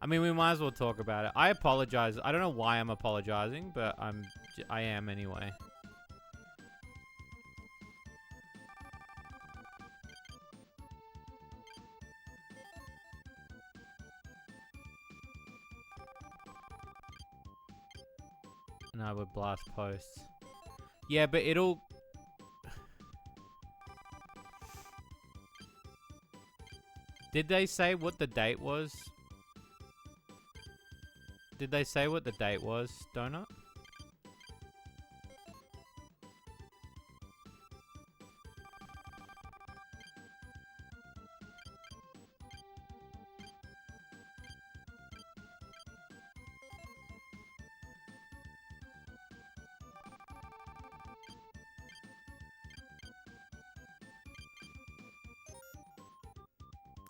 I mean, we might as well talk about it. I apologize. I don't know why I'm apologizing, but I am anyway. And I would blast posts. Yeah, but it'll... Did they say what the date was? Did they say what the date was, Donut?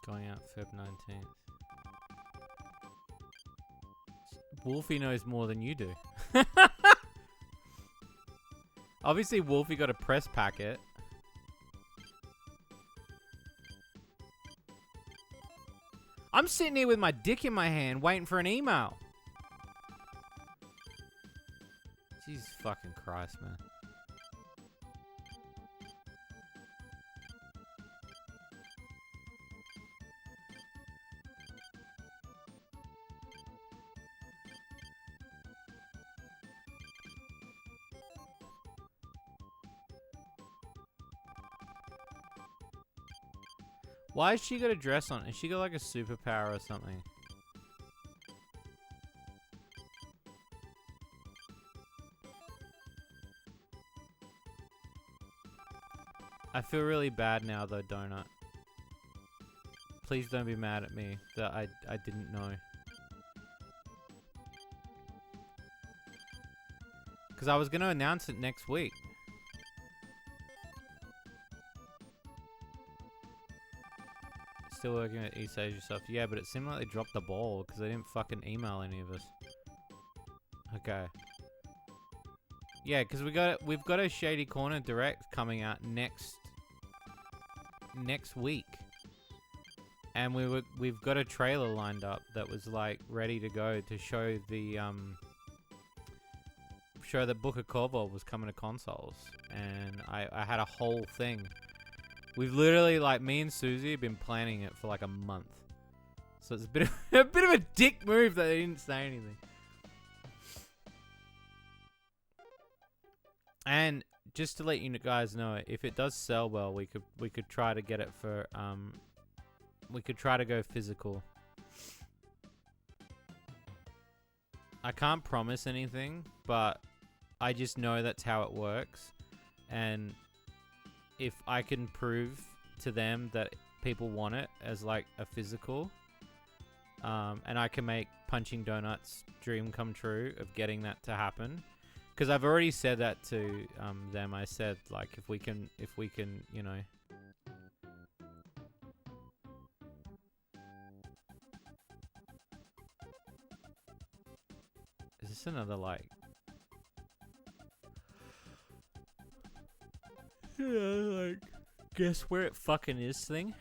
Going out Feb 19th. Wolfie knows more than you do. Obviously, Wolfie got a press packet. I'm sitting here with my dick in my hand waiting for an email. Jesus fucking Christ, man. Why has she got a dress on? Has she got like a superpower or something? I feel really bad now though, Donut. Please don't be mad at me that I didn't know. Because I was going to announce it next week. Still working at East Asia stuff. Yeah, but it seemed like they dropped the ball because they didn't fucking email any of us. Okay. Yeah, because we've got a Shady Corner Direct coming out next week. And we've got a trailer lined up that was like ready to go to show the show that Book of Corvo was coming to consoles. And I had a whole thing. We've literally, like, me and Susie have been planning it for like a month. So it's a bit of a dick move that they didn't say anything. And just to let you guys know, if it does sell well, we could try to get it for we could try to go physical. I can't promise anything, but I just know that's how it works. And if I can prove to them that people want it as like a physical, and I can make Punching Donuts' dream come true of getting that to happen, because I've already said that to them. I said like if we can, you know. Is this another like? Yeah, like, guess where it fucking is thing?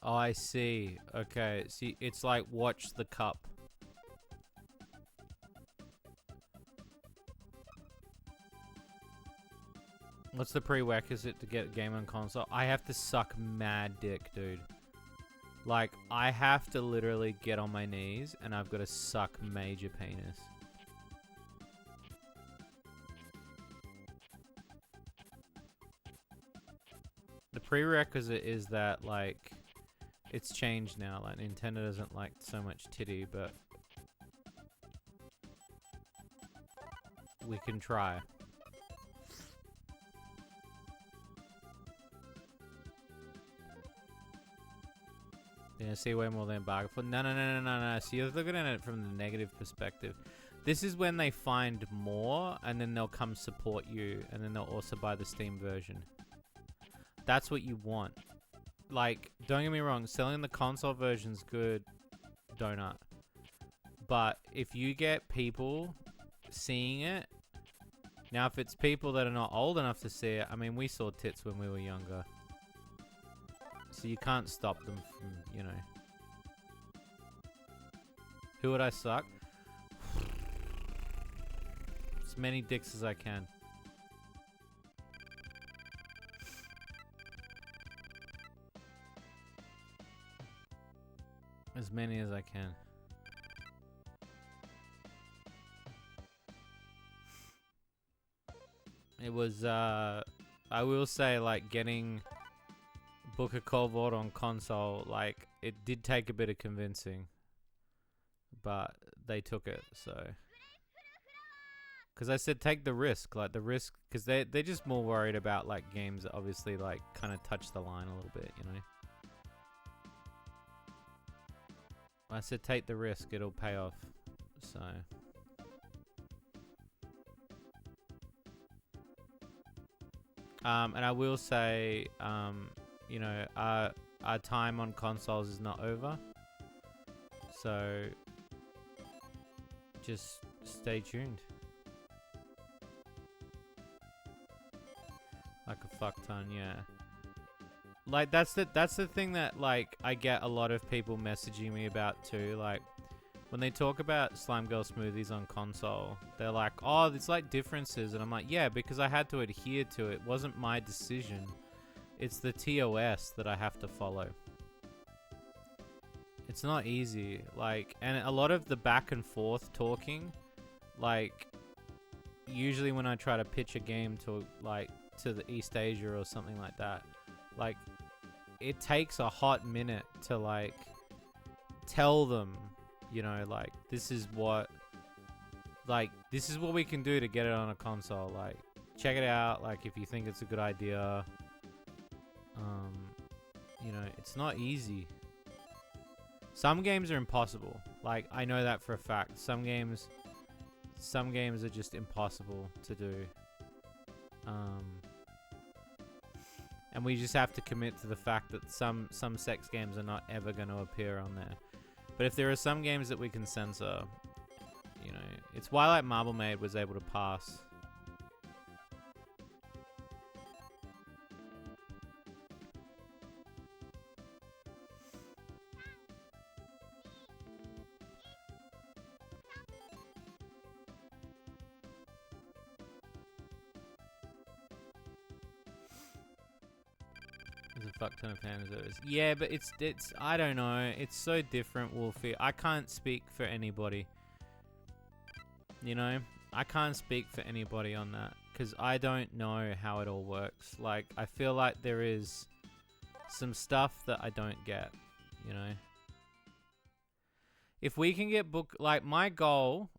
Oh, I see. Okay, see, it's like watch the cup. What's the prerequisite to get a game on console? I have to suck mad dick, dude. Like, I have to literally get on my knees and I've got to suck major penis. The prerequisite is that, like, it's changed now. Like, Nintendo doesn't like so much titty, but we can try. Yeah, see way more than bargain for. No. So you're looking at it from the negative perspective. This is when they find more, and then they'll come support you, and then they'll also buy the Steam version. That's what you want. Like, don't get me wrong, selling the console version's good, donut. But if you get people seeing it, now if it's people that are not old enough to see it, I mean, we saw tits when we were younger. So you can't stop them from, you know. Who would I suck? As many dicks as I can. As many as I can. It was, I will say, like, getting Booker Colvord on console, like, it did take a bit of convincing. But they took it, so. Because I said take the risk, like, the risk, because they're just more worried about, like, games that obviously, like, kind of touch the line a little bit, you know? I said take the risk, it'll pay off, so. And I will say, you know, our time on consoles is not over. So, just stay tuned. Like a fuck ton, yeah. Like, that's the thing that, like, I get a lot of people messaging me about too. Like, when they talk about Slime Girl Smoothies on console, they're like, oh, there's like differences. And I'm like, yeah, because I had to adhere to it. It wasn't my decision. It's the TOS that I have to follow. It's not easy. Like, and a lot of the back and forth talking, like, usually when I try to pitch a game to, like, to the East Asia or something like that, like, it takes a hot minute to, like, tell them, you know, like, this is what we can do to get it on a console. Like, check it out. Like, if you think it's a good idea, you know, it's not easy. Some games are impossible. Like, I know that for a fact. Some games are just impossible to do. And we just have to commit to the fact that some sex games are not ever going to appear on there. But if there are some games that we can censor, you know, it's why, like, Marble Maid was able to pass. There's a fuck ton of fan service. Yeah, but it's I don't know. It's so different, Wolfie. I can't speak for anybody. You know? I can't speak for anybody on that. Because I don't know how it all works. Like, I feel like there is some stuff that I don't get. You know? If we can get like, my goal...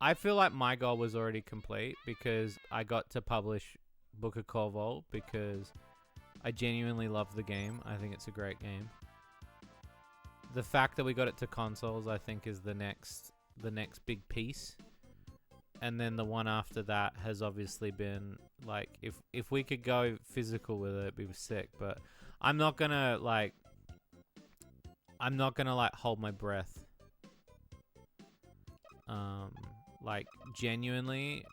I feel like my goal was already complete. Because I got to publish Booker Corval. Because... I genuinely love the game. I think it's a great game. The fact that we got it to consoles, I think, is the next big piece. And then the one after that has obviously been, like, if we could go physical with it, it'd be sick. But I'm not gonna like hold my breath. Like, genuinely,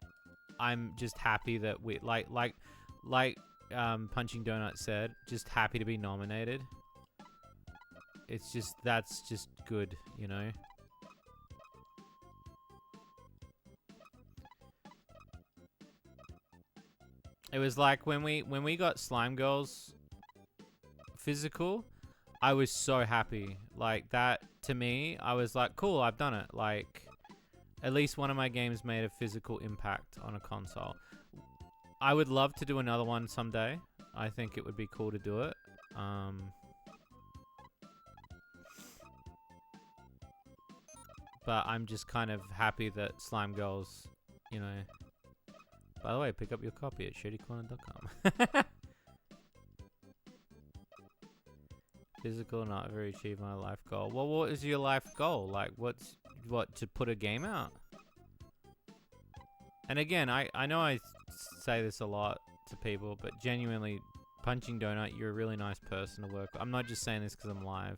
I'm just happy that we like Punching Donut said, just happy to be nominated. It's just, that's just good, you know? It was like when we got Slime Girls physical, I was so happy. Like, that, to me, I was like, cool, I've done it. Like, at least one of my games made a physical impact on a console. I would love to do another one someday. I think it would be cool to do it. But I'm just kind of happy that Slime Girls, you know. By the way, pick up your copy at shadycorner.com. Physical, not very achieve my life goal. Well, what is your life goal? Like, what, to put a game out? And again, I know I say this a lot to people, but genuinely, Punching Donut, you're a really nice person to work with. I'm not just saying this because I'm live.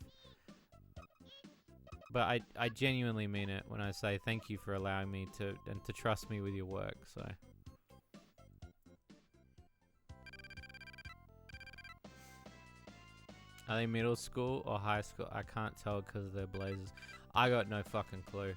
But I genuinely mean it when I say thank you for allowing me to trust me with your work, so. Are they middle school or high school? I can't tell because of their blazers. I got no fucking clue.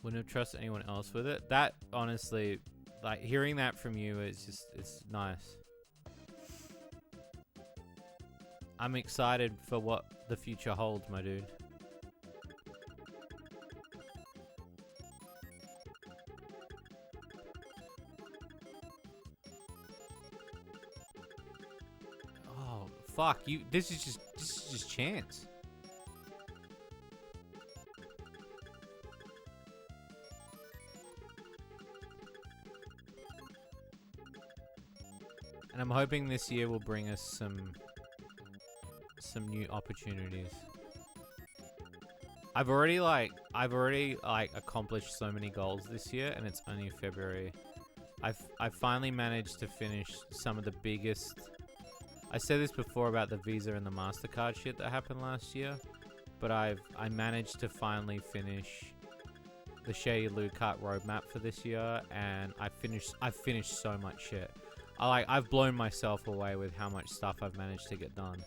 Wouldn't have trusted anyone else with it. That, honestly, like, hearing that from you is just, it's nice. I'm excited for what the future holds, my dude. Oh, fuck, you, this is just chance. And I'm hoping this year will bring us some new opportunities. I've already accomplished so many goals this year, and it's only February. I've finally managed to finish some of the biggest. I said this before about the Visa and the MasterCard shit that happened last year, but I managed to finally finish the Shady Loot Cart roadmap for this year, and I've finished so much shit. I've blown myself away with how much stuff I've managed to get done.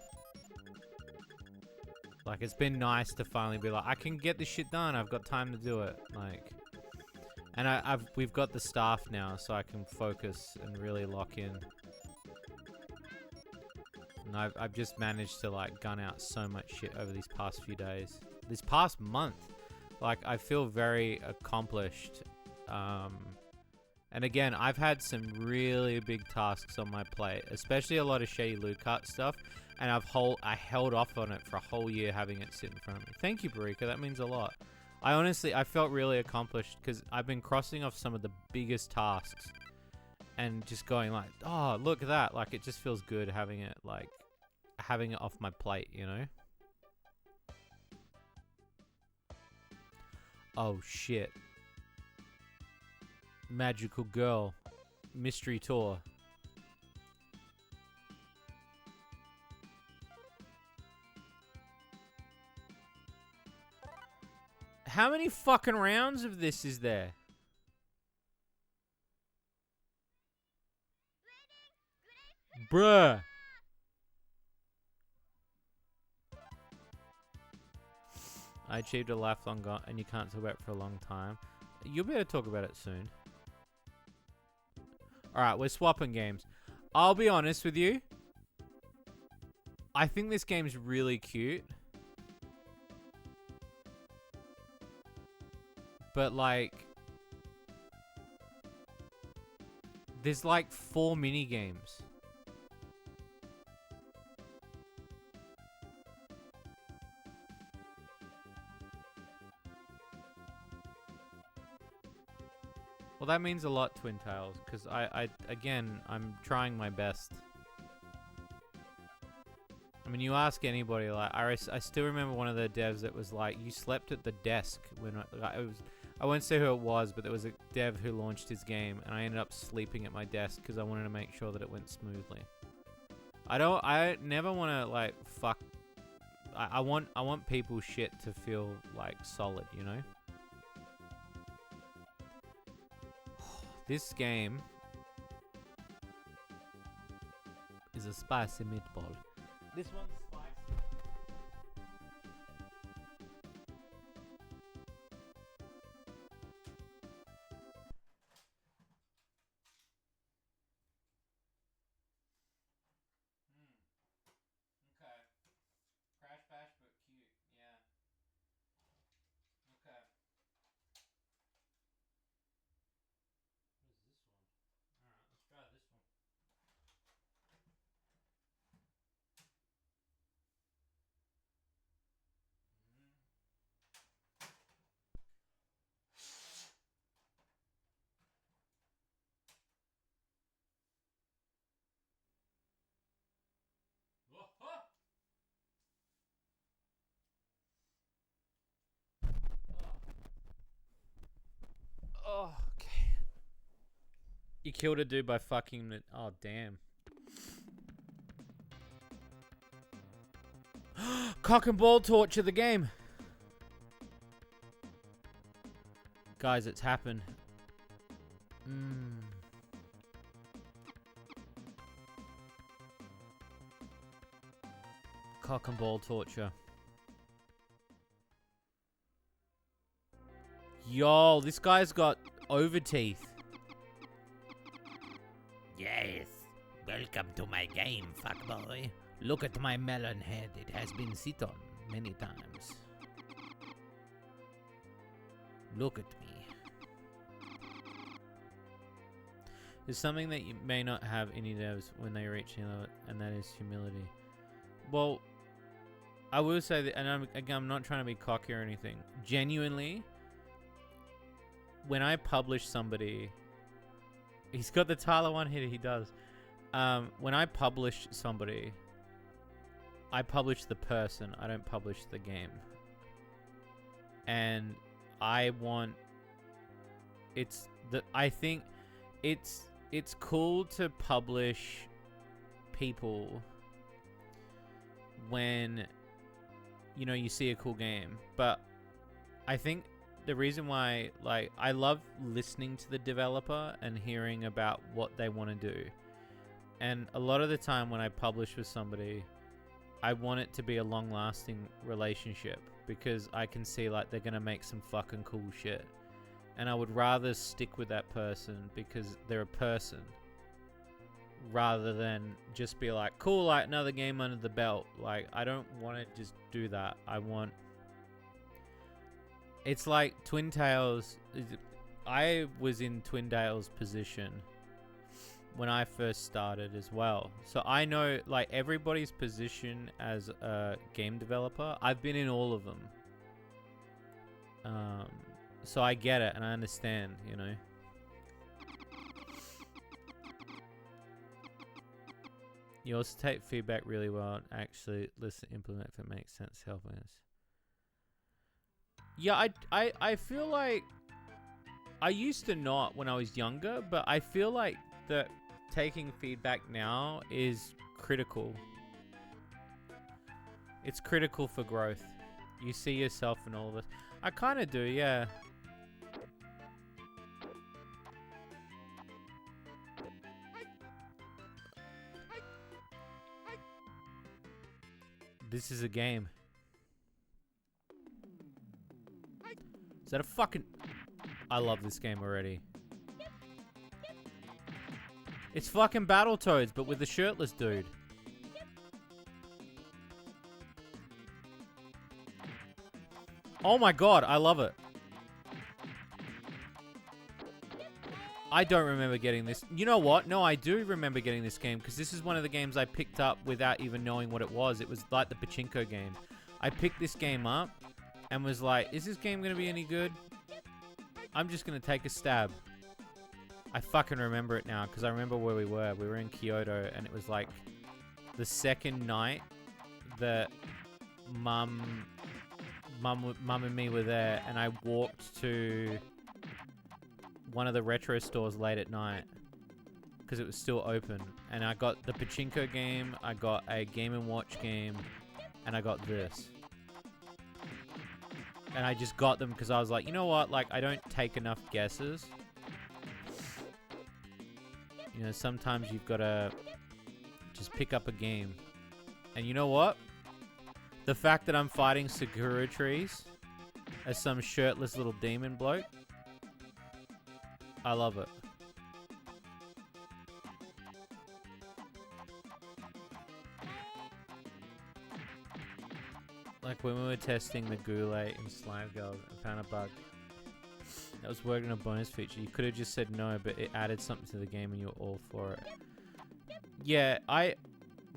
Like, it's been nice to finally be like, I can get this shit done. I've got time to do it. Like, and we've got the staff now, so I can focus and really lock in. And I've just managed to, like, gun out so much shit over these past few days. This past month. Like, I feel very accomplished. And again, I've had some really big tasks on my plate, especially a lot of Shady Loot Cart stuff. And I held off on it for a whole year having it sit in front of me. Thank you, Barika. That means a lot. I felt really accomplished because I've been crossing off some of the biggest tasks and just going like, oh, look at that. Like, it just feels good having it off my plate, you know? Oh, shit. Magical Girl. Mystery Tour. How many fucking rounds of this is there? Bruh. I achieved a lifelong goal and you can't talk about it for a long time. You'll be able to talk about it soon. Alright, we're swapping games. I'll be honest with you. I think this game's really cute. But, like, there's like 4 mini games. Well, that means a lot, Twin Tails, because again, I'm trying my best. I mean, you ask anybody, like, I still remember one of the devs that was like, you slept at the desk when I won't say who it was, but there was a dev who launched his game, and I ended up sleeping at my desk because I wanted to make sure that it went smoothly. I never want to, like, fuck. I want people's shit to feel, like, solid, you know? This game is a spicy meatball. This one's spicy. You killed a dude by fucking the... Oh, damn. Cock and ball torture the game. Guys, it's happened. Cock and ball torture. Yo, this guy's got over teeth. Yes. Welcome to my game, fuckboy. Look at my melon head. It has been sit on many times. Look at me. There's something that you may not have any devs when they reach any level, and that is humility. Well, I will say that, and I'm not trying to be cocky or anything. Genuinely, when I publish somebody, he's got the Tyler one here. He does. When I publish somebody, I publish the person. I don't publish the game. And I want. I think it's cool to publish people when you see a cool game, but I think the reason why, like, I love listening to the developer and hearing about what they want to do. And a lot of the time when I publish with somebody, I want it to be a long-lasting relationship because I can see, like, they're going to make some fucking cool shit. And I would rather stick with that person because they're a person rather than just be like, cool, like, another game under the belt. Like, I don't want to just do that. It's like Twin Tails. I was in Twin Tails' position when I first started as well. So I know, like, everybody's position as a game developer. I've been in all of them. So I get it and I understand, You also take feedback really well and actually listen, implement if it makes sense, helping us. Yeah, I feel like I used to not when I was younger, but I feel like that taking feedback now is critical. It's critical for growth. You see yourself in all of this. I kind of do, yeah. This is a game. Is that a fucking... I love this game already. It's fucking Battletoads, but with a shirtless dude. Oh my god, I love it. I don't remember getting this. You know what? No, I do remember getting this game because this is one of the games I picked up without even knowing what it was. It was like the Pachinko game. I picked this game up and was like, is this game going to be any good? I'm just going to take a stab. I fucking remember it now because I remember where we were. We were in Kyoto and it was like the second night that Mum and me were there, and I walked to one of the retro stores late at night because it was still open, and I got the Pachinko game, I got a Game & Watch game, and I got this. And I just got them because I was like, you know what, like, I don't take enough guesses. Sometimes you've got to just pick up a game. And you know what? The fact that I'm fighting Sakura trees as some shirtless little demon bloke, I love it. Like when we were testing the Goulet in Slime Girls and found a bug that was working on a bonus feature, you could have just said no, but it added something to the game and you were all for it. Yeah,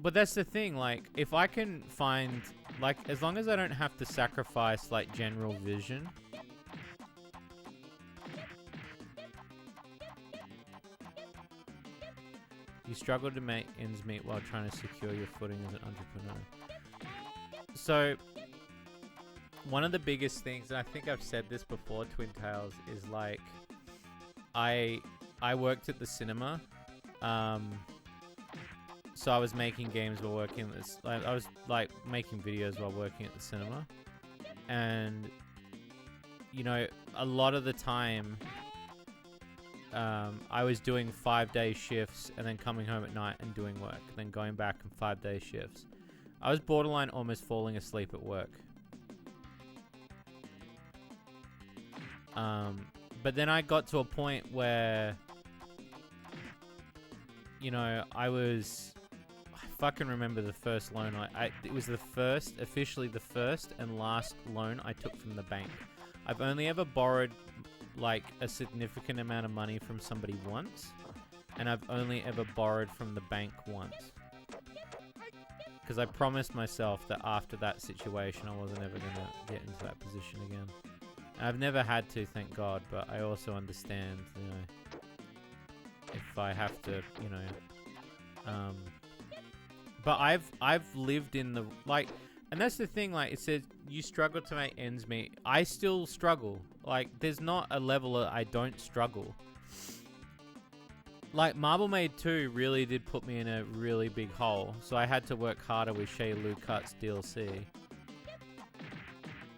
but that's the thing, like, if I can find, like, as long as I don't have to sacrifice, like, general vision. You struggle to make ends meet while trying to secure your footing as an entrepreneur. So, one of the biggest things, and I think I've said this before, Twin Tails, is, like, I I worked at the cinema. So I was making games while working at this. Like, I was like making videos while working at the cinema, and you know, a lot of the time, I was doing 5-day shifts and then coming home at night and doing work, then going back and 5-day shifts. I was borderline almost falling asleep at work. But then I got to a point where, you know, I fucking remember the first loan it was officially the first and last loan I took from the bank. I've only ever borrowed like a significant amount of money from somebody once, and I've only ever borrowed from the bank once. Because I promised myself that after that situation, I wasn't ever going to get into that position again. And I've never had to, thank God, but I also understand, you know, if I have to, you know, but I've lived in the, like, and that's the thing, like, it says you struggle to make ends meet. I still struggle. Like, there's not a level that I don't struggle. Like, Marble Maid 2 really did put me in a really big hole, so I had to work harder with Shady Cuts DLC.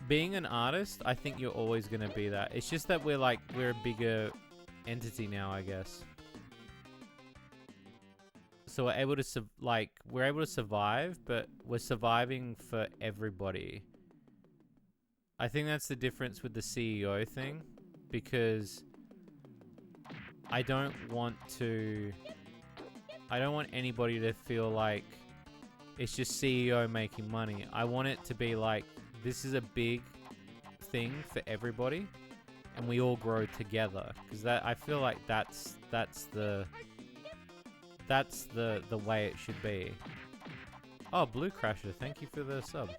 Being an artist, I think you're always going to be that. It's just that we're a bigger entity now, I guess. So we're able to survive, but we're surviving for everybody. I think that's the difference with the CEO thing, because I don't want anybody to feel like it's just CEO making money. I want it to be like, this is a big thing for everybody, and we all grow together. Because I feel like that's the way it should be. Oh, Blue Crasher, thank you for the sub.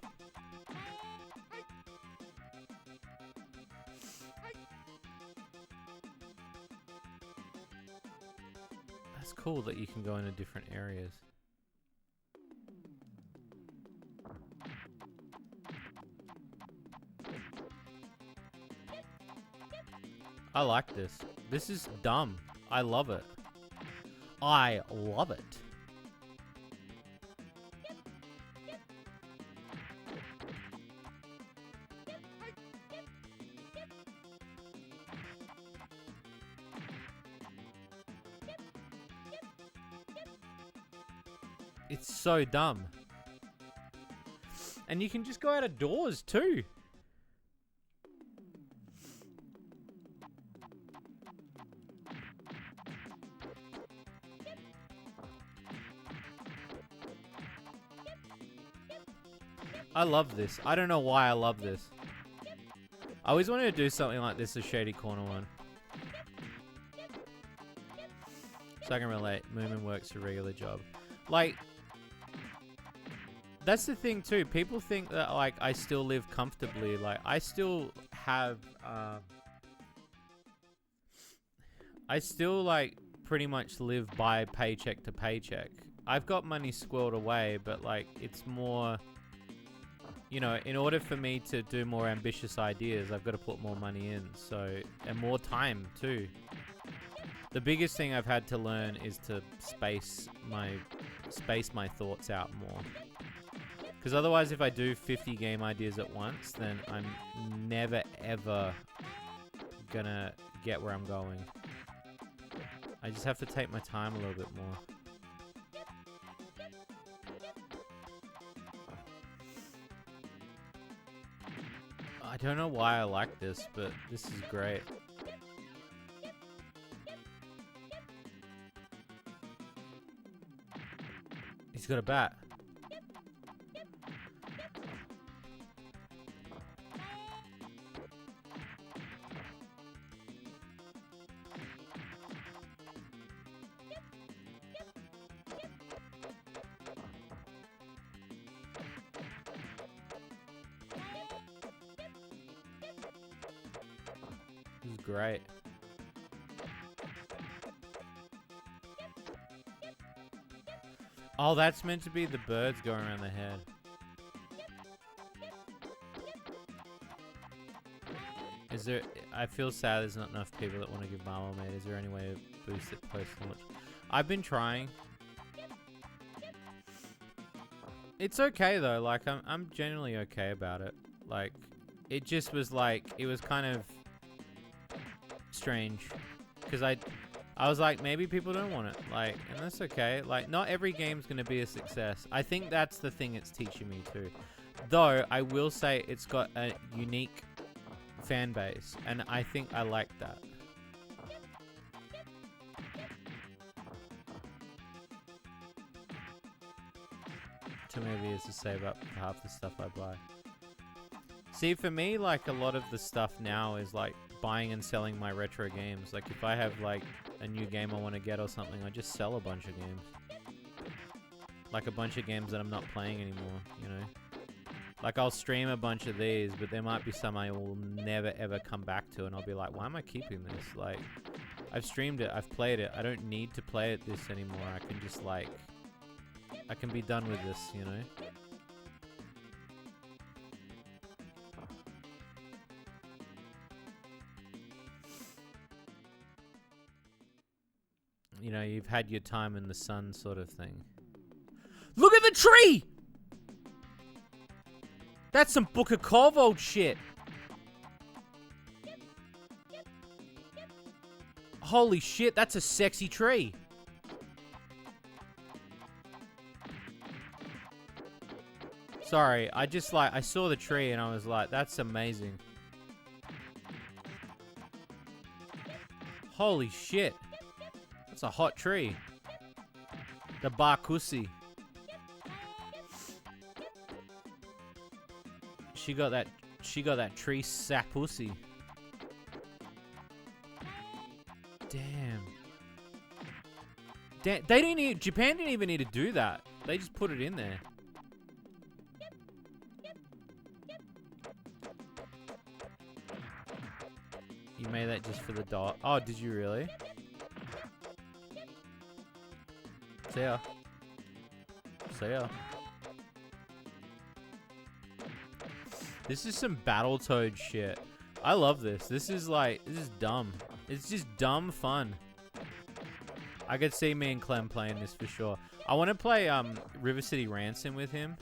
That's cool that you can go into different areas. I like this. This is dumb. I love it. I love it. It's so dumb. And you can just go out of doors too. I love this. I don't know why I love this. I always wanted to do something like this, a Shady Corner one. So I can relate. Moomin works a regular job. Like, that's the thing too. People think that, like, I still live comfortably. Like, I still have, I still, like, pretty much live by paycheck to paycheck. I've got money squirreled away, but, like, it's more, you know, in order for me to do more ambitious ideas, I've got to put more money in. So, and more time too. The biggest thing I've had to learn is to space my thoughts out more. Because otherwise, if I do 50 game ideas at once, then I'm never ever gonna get where I'm going. I just have to take my time a little bit more. I don't know why I like this, but this is great. He's got a bat. This is great. Oh, that's meant to be the birds going around the head. Is there... I feel sad there's not enough people that want to give Marmalade. Is there any way to boost it post-launch? I've been trying. It's okay, though. Like, I'm genuinely okay about it. Like, it just was like... It was kind of... strange. Because I was like, maybe people don't want it. Like, and that's okay. Like, not every game's going to be a success. I think that's the thing it's teaching me, too. Though, I will say it's got a unique fan base. And I think I like that. To maybe is to save up for half the stuff I buy. See, for me, like, a lot of the stuff now is, like, buying and selling my retro games. Like, if I have, like, a new game I want to get or something, I just sell a bunch of games. Like, a bunch of games that I'm not playing anymore, you know? Like, I'll stream a bunch of these, but there might be some I will never, ever come back to, and I'll be like, why am I keeping this? Like, I've streamed it, I've played it, I don't need to play it this anymore. I can just, like... I can be done with this, you know? You know, you've had your time in the sun sort of thing. Look at the tree! That's some Book of Corvold shit. Holy shit, that's a sexy tree. Sorry, I just like, I saw the tree and I was like, that's amazing. Holy shit. That's a hot tree. The Barkusi. She got that tree sap pussy. Damn. They didn't even, Japan didn't even need to do that. They just put it in there. You made that just for the dot. Oh, did you really? See ya. See ya. This is some Battletoad shit. I love this. This is like, this is dumb. It's just dumb fun. I could see me and Clem playing this for sure. I want to play River City Ransom with him.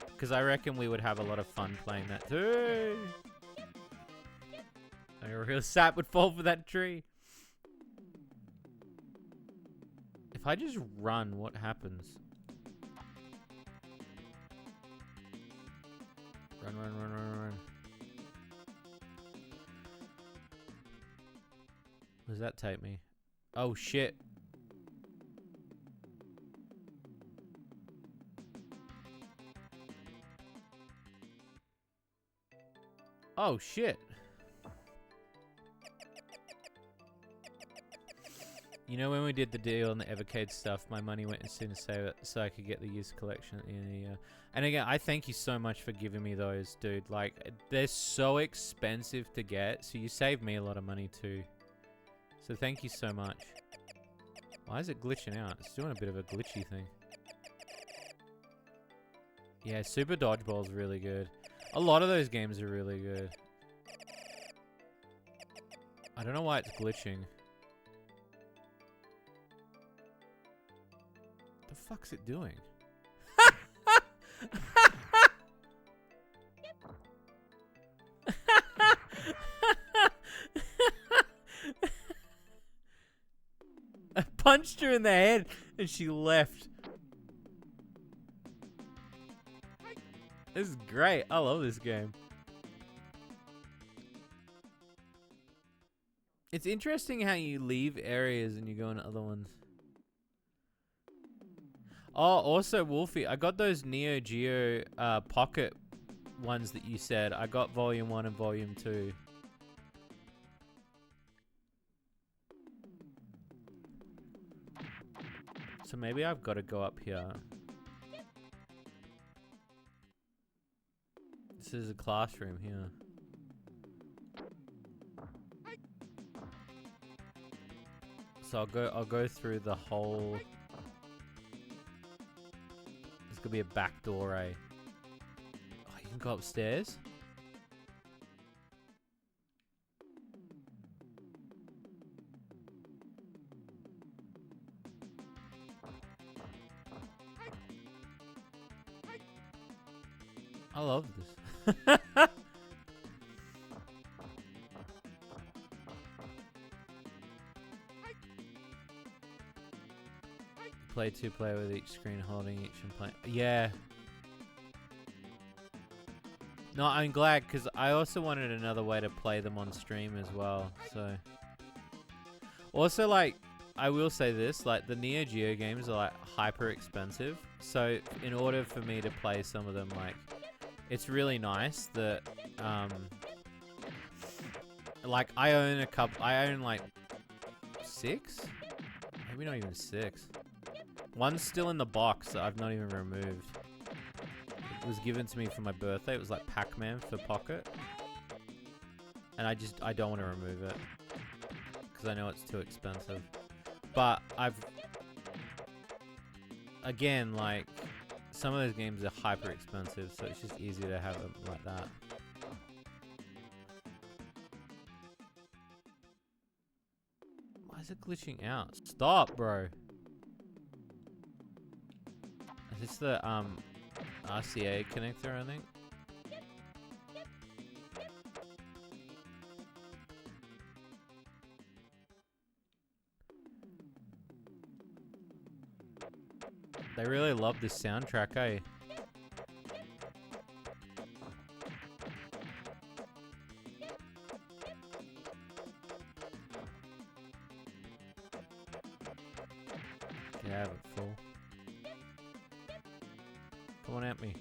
Because I reckon we would have a lot of fun playing that too. A real sap would fall for that tree. If I just run, what happens? Run, run, run, run, run. Where does that take me? Oh, shit. Oh, shit. You know when we did the deal on the Evercade stuff, my money went as soon as save it so I could get the used collection at the end of the year. And again, I thank you so much for giving me those, dude. Like, they're so expensive to get, so you saved me a lot of money too. So thank you so much. Why is it glitching out? It's doing a bit of a glitchy thing. Yeah, Super Dodgeball's really good. A lot of those games are really good. I don't know why it's glitching. The fuck's it doing? I punched her in the head and she left. This is great. I love this game. It's interesting how you leave areas and you go into other ones. Oh, also, Wolfie, I got those Neo Geo Pocket ones that you said. I got Volume 1 and Volume 2. So maybe I've got to go up here. This is a classroom here. So I'll go through the whole... There's gonna be a back door, eh? Oh, you can go upstairs? I love this. Play 2-player with each screen holding each and playing. Yeah. No, I'm glad because I also wanted another way to play them on stream as well. So, also like, I will say this: like the Neo Geo games are like hyper expensive. So, in order for me to play some of them, like, it's really nice that, like I own a couple. I own like 6, maybe not even 6. One's still in the box that I've not even removed. It was given to me for my birthday. It was like Pac-Man for Pocket. And I don't want to remove it. Because I know it's too expensive. But again, like, some of those games are hyper expensive. So it's just easier to have them like that. Why is it glitching out? Stop, bro. Is this the RCA connector, I think? They really love this soundtrack, eh? Get out of it, fool. Come on at me.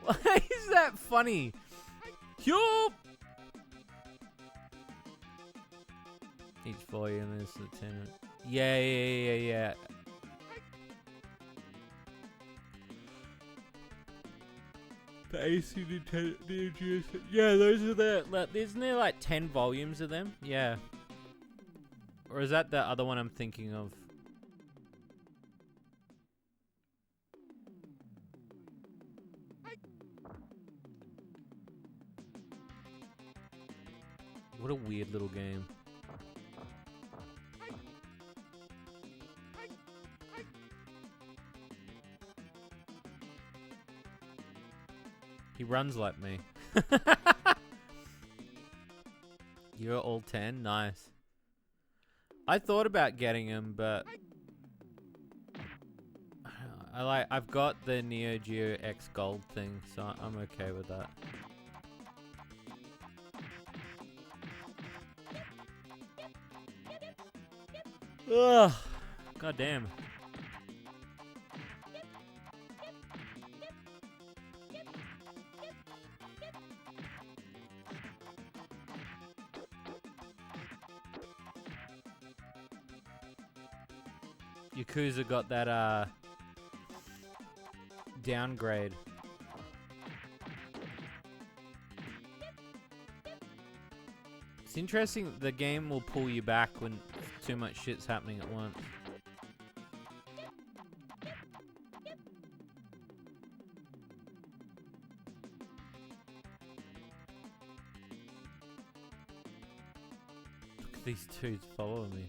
Why is that funny? Yup! Each volume is the 10. Yeah. The AC Nintendo. Yeah, those are the. Isn't there like 10 volumes of them? Yeah. Or is that the other one I'm thinking of? What a weird little game. He runs like me. You're all 10? Nice. I thought about getting him, but I've got the Neo Geo X Gold thing, so I'm okay with that. Ugh. God damn. Yakuza got that downgrade. It's interesting, the game will pull you back when too much shit's happening at once. Look at these dudes following me.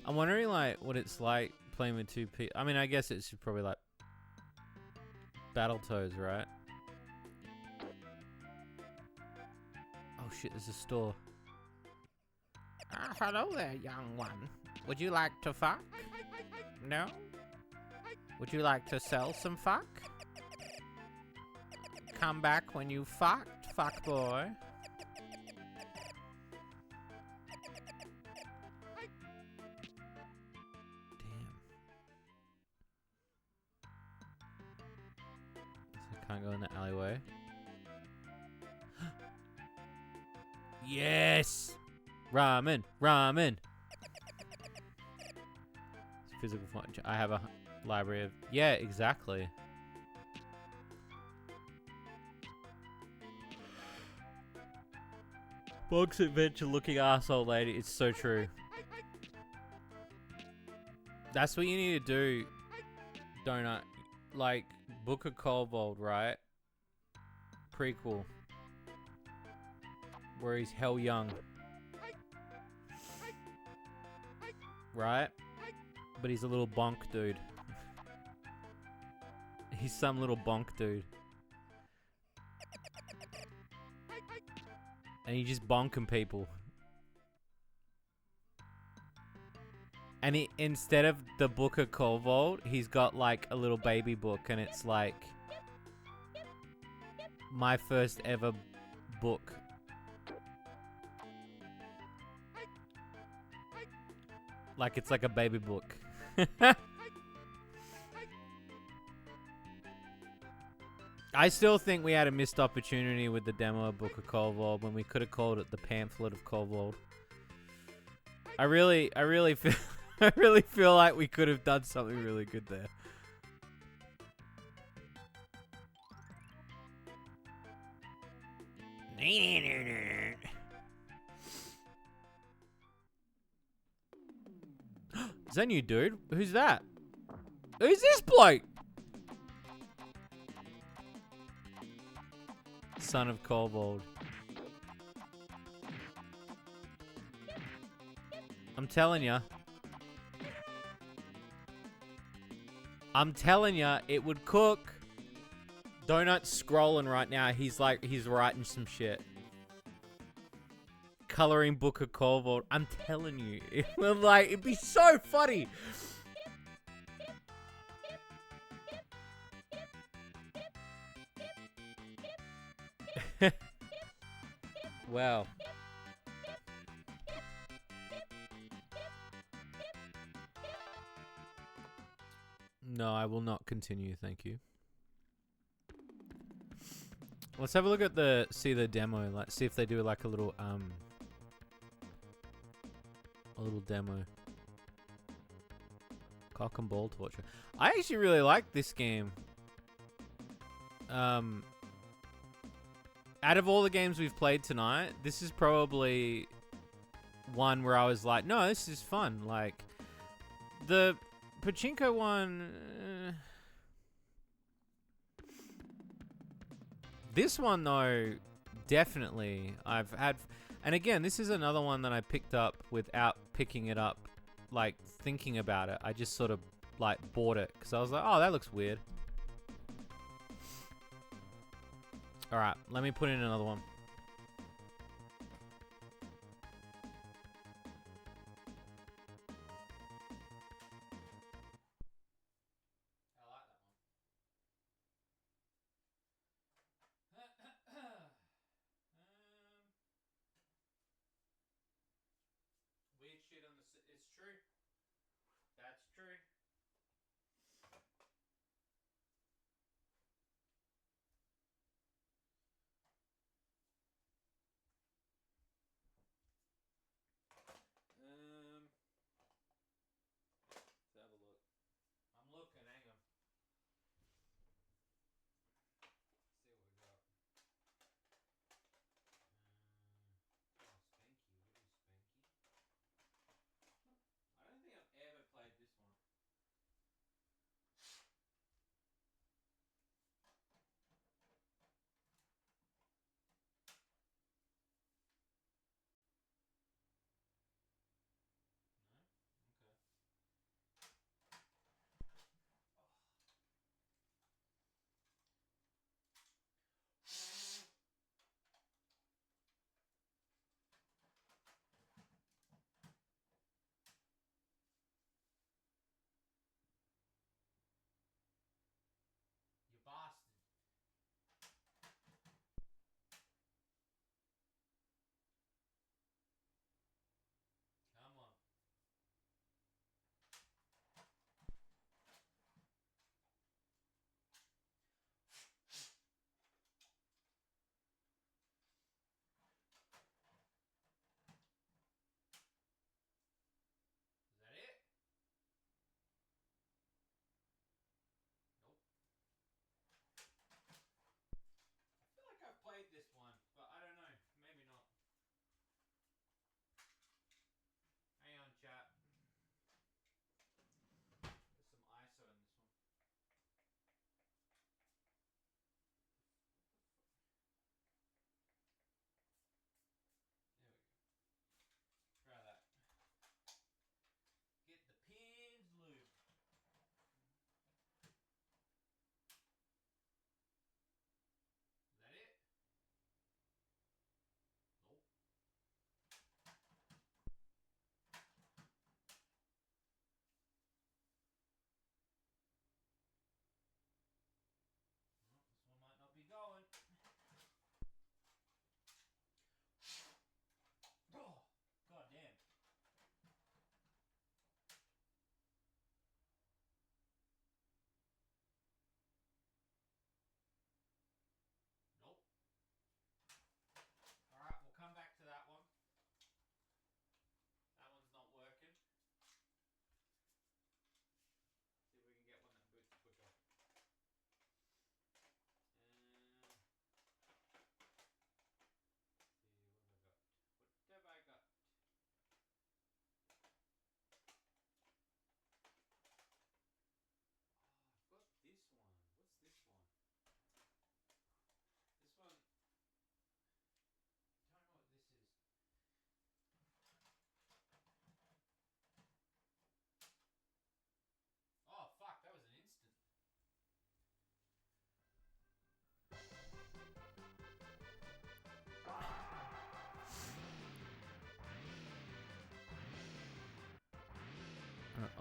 I'm wondering, like, what it's like playing with 2 people. I mean, I guess it's probably like Battletoads, right? Oh shit, there's a store. Hello there, young one. Would you like to fuck? No? Would you like to sell some fuck? Come back when you fucked, fuck boy. Can't go in the alleyway. Yes! Ramen! Ramen! It's physical form. I have a library of... Yeah, exactly. Bog's Adventure looking asshole lady. It's so true. That's what you need to do, Donut. Like, Book of Kobold, right? Prequel. where he's hell young. Right? But he's a little bonk dude. He's some little bonk dude. And he just bonking people. And he, instead of the book of Kobold, he's got like a little baby book, and it's like my first ever book. Like it's like a baby book. I still think we had a missed opportunity with the demo of Book of Kobold when we could have called it the pamphlet of Kobold. I really feel I really feel like we could have done something really good there. Is that new dude? Who's that? Who's this bloke? Son of Kobold. I'm telling ya. I'm telling ya, it would cook. Donut's scrolling right now. He's writing some shit. Coloring Book of Kobold. I'm telling you. It would it'd be so funny. Wow. No, I will not continue, thank you. Let's have a look at the demo, like see if they do like a little demo. Cock and ball torture. I actually really like this game. Out of all the games we've played tonight, this is probably one where I was like, no, this is fun. Like the Pachinko one, this one though, definitely I've had, and again, this is another one that I picked up without picking it up, like thinking about it. I just sort of like bought it because I was like, oh, that looks weird. All right, let me put in another one. Weird shit on the. It's true. That's true.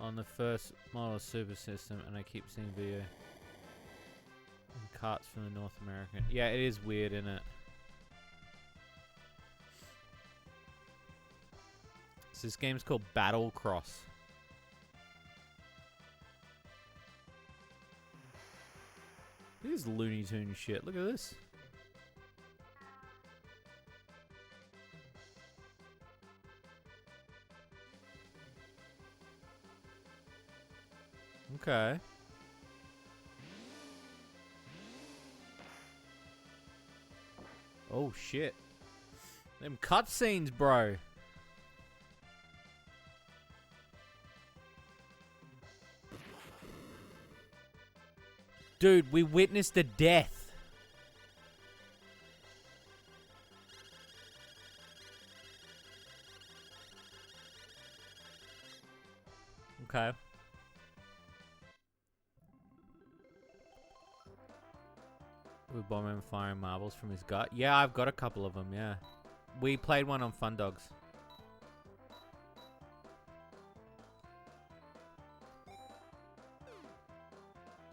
on the first model Super System, and I keep seeing video. And carts from the North American. Yeah, it is weird, isn't it? So this game's called Battle Cross. This is Looney Tunes shit. Look at this. Okay. Oh shit. Them cutscenes, bro. Dude, we witnessed a death. Okay. With Bomberman firing marbles from his gut. Yeah, I've got a couple of them, yeah. We played one on Fun Dogs.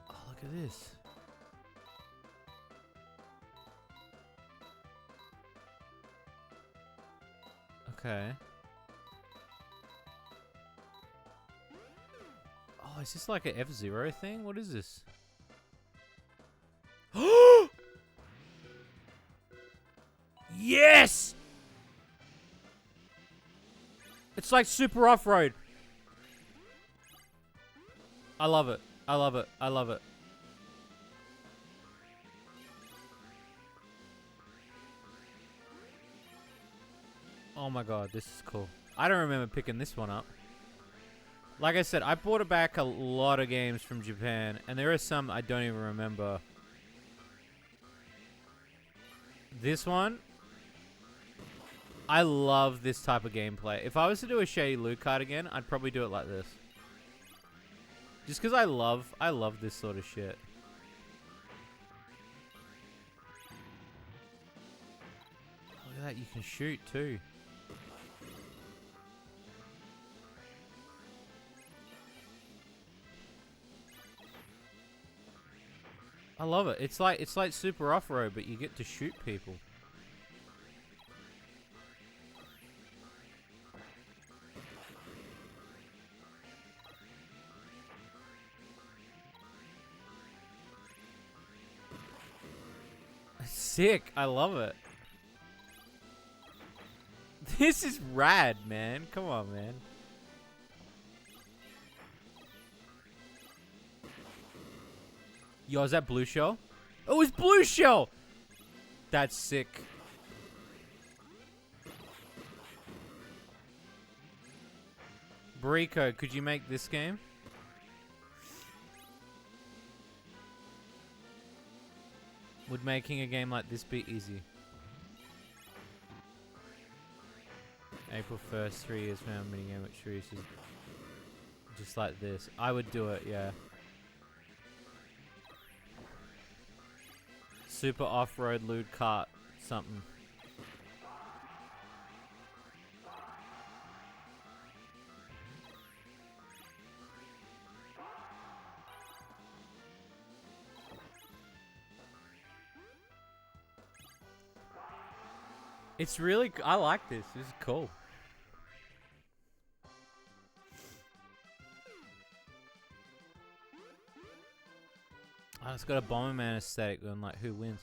Oh, look at this. Okay. Oh, is this like an F-Zero thing? What is this? Yes! It's like super off-road. I love it. I love it. I love it. Oh my god, this is cool. I don't remember picking this one up. Like I said, I bought back a lot of games from Japan, and there are some I don't even remember. This one, I love this type of gameplay. If I was to do a Shady loot card again, I'd probably do it like this. Just because I love this sort of shit. Look at that, you can shoot too. I love it. It's like super off-road, but you get to shoot people. Sick. I love it. This is rad, man. Come on, man. Yo, is that Blue Shell? Oh, it's Blue Shell! That's sick. Bariko, could you make this game? Would making a game like this be easy? April 1st, 3 years from now, minigame which releases just like this. I would do it, yeah. Super off-road loot cart something. It's really, I like this. This is cool. Oh, it's got a Bomberman aesthetic going like who wins.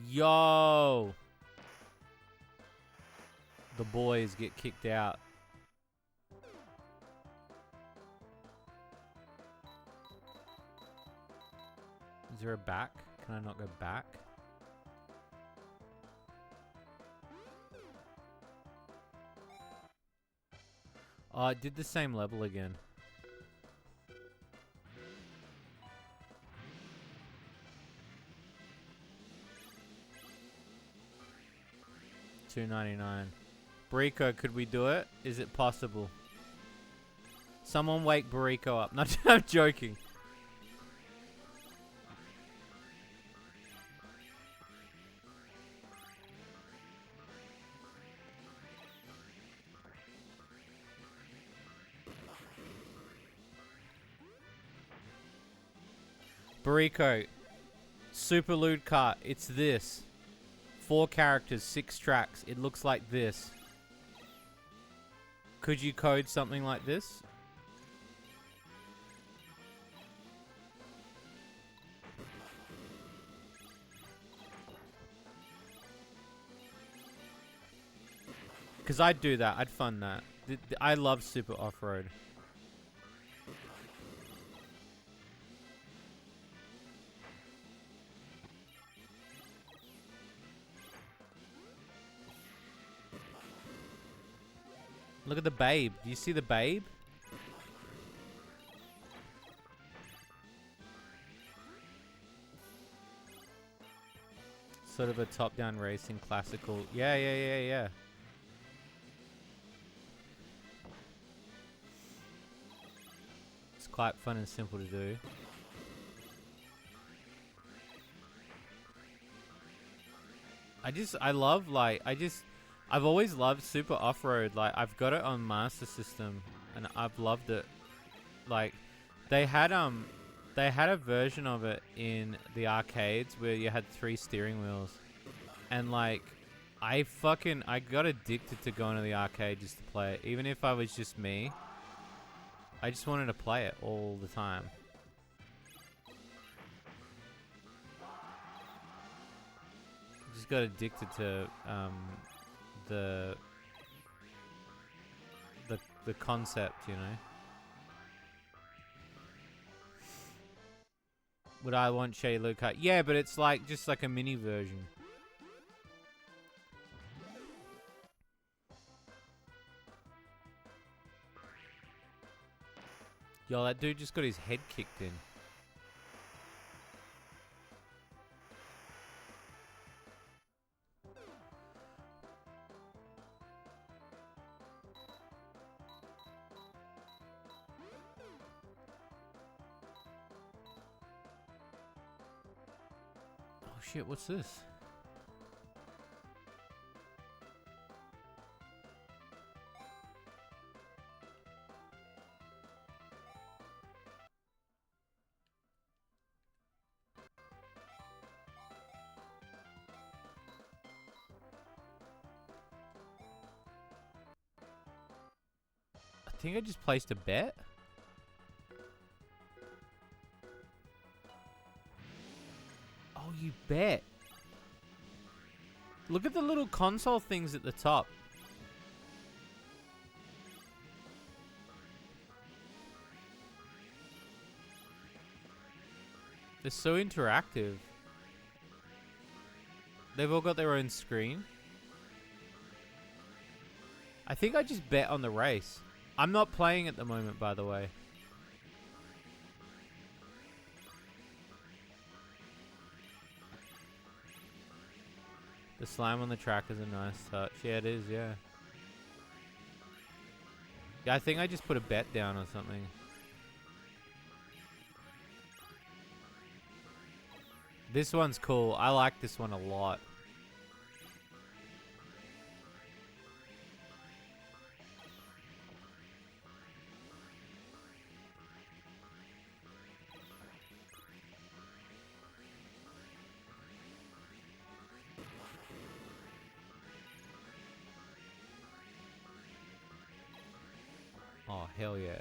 Yo! The boys get kicked out. Is there a back? Can I not go back? Oh, it did the same level again. $2.99. Bariko, could we do it? Is it possible? Someone wake Bariko up. Not, I'm joking. Bariko. Super Lude Kart. It's this. 4 characters, 6 tracks. It looks like this. Could you code something like this? Because I'd do that. I'd fund that. I love Super Off-Road. Look at the babe. Do you see the babe? Sort of a top-down racing classical. Yeah. It's quite fun and simple to do. I've always loved Super Off-Road. Like, I've got it on Master System, and I've loved it. Like, they had a version of it in the arcades where you had 3 steering wheels, and like, I got addicted to going to the arcade just to play it. Even if I was just me, I just wanted to play it all the time. Just got addicted to the concept, you know. Would I want Shady Lude Kart? Yeah, but it's like just like a mini version. Yo, that dude just got his head kicked in. Shit, what's this? I think I just placed a bet. Oh, you bet. Look at the little console things at the top. They're so interactive. They've all got their own screen. I think I just bet on the race. I'm not playing at the moment, by the way. The slime on the track is a nice touch. Yeah, it is, yeah. Yeah, I think I just put a bet down or something. This one's cool. I like this one a lot. Oh, hell yeah.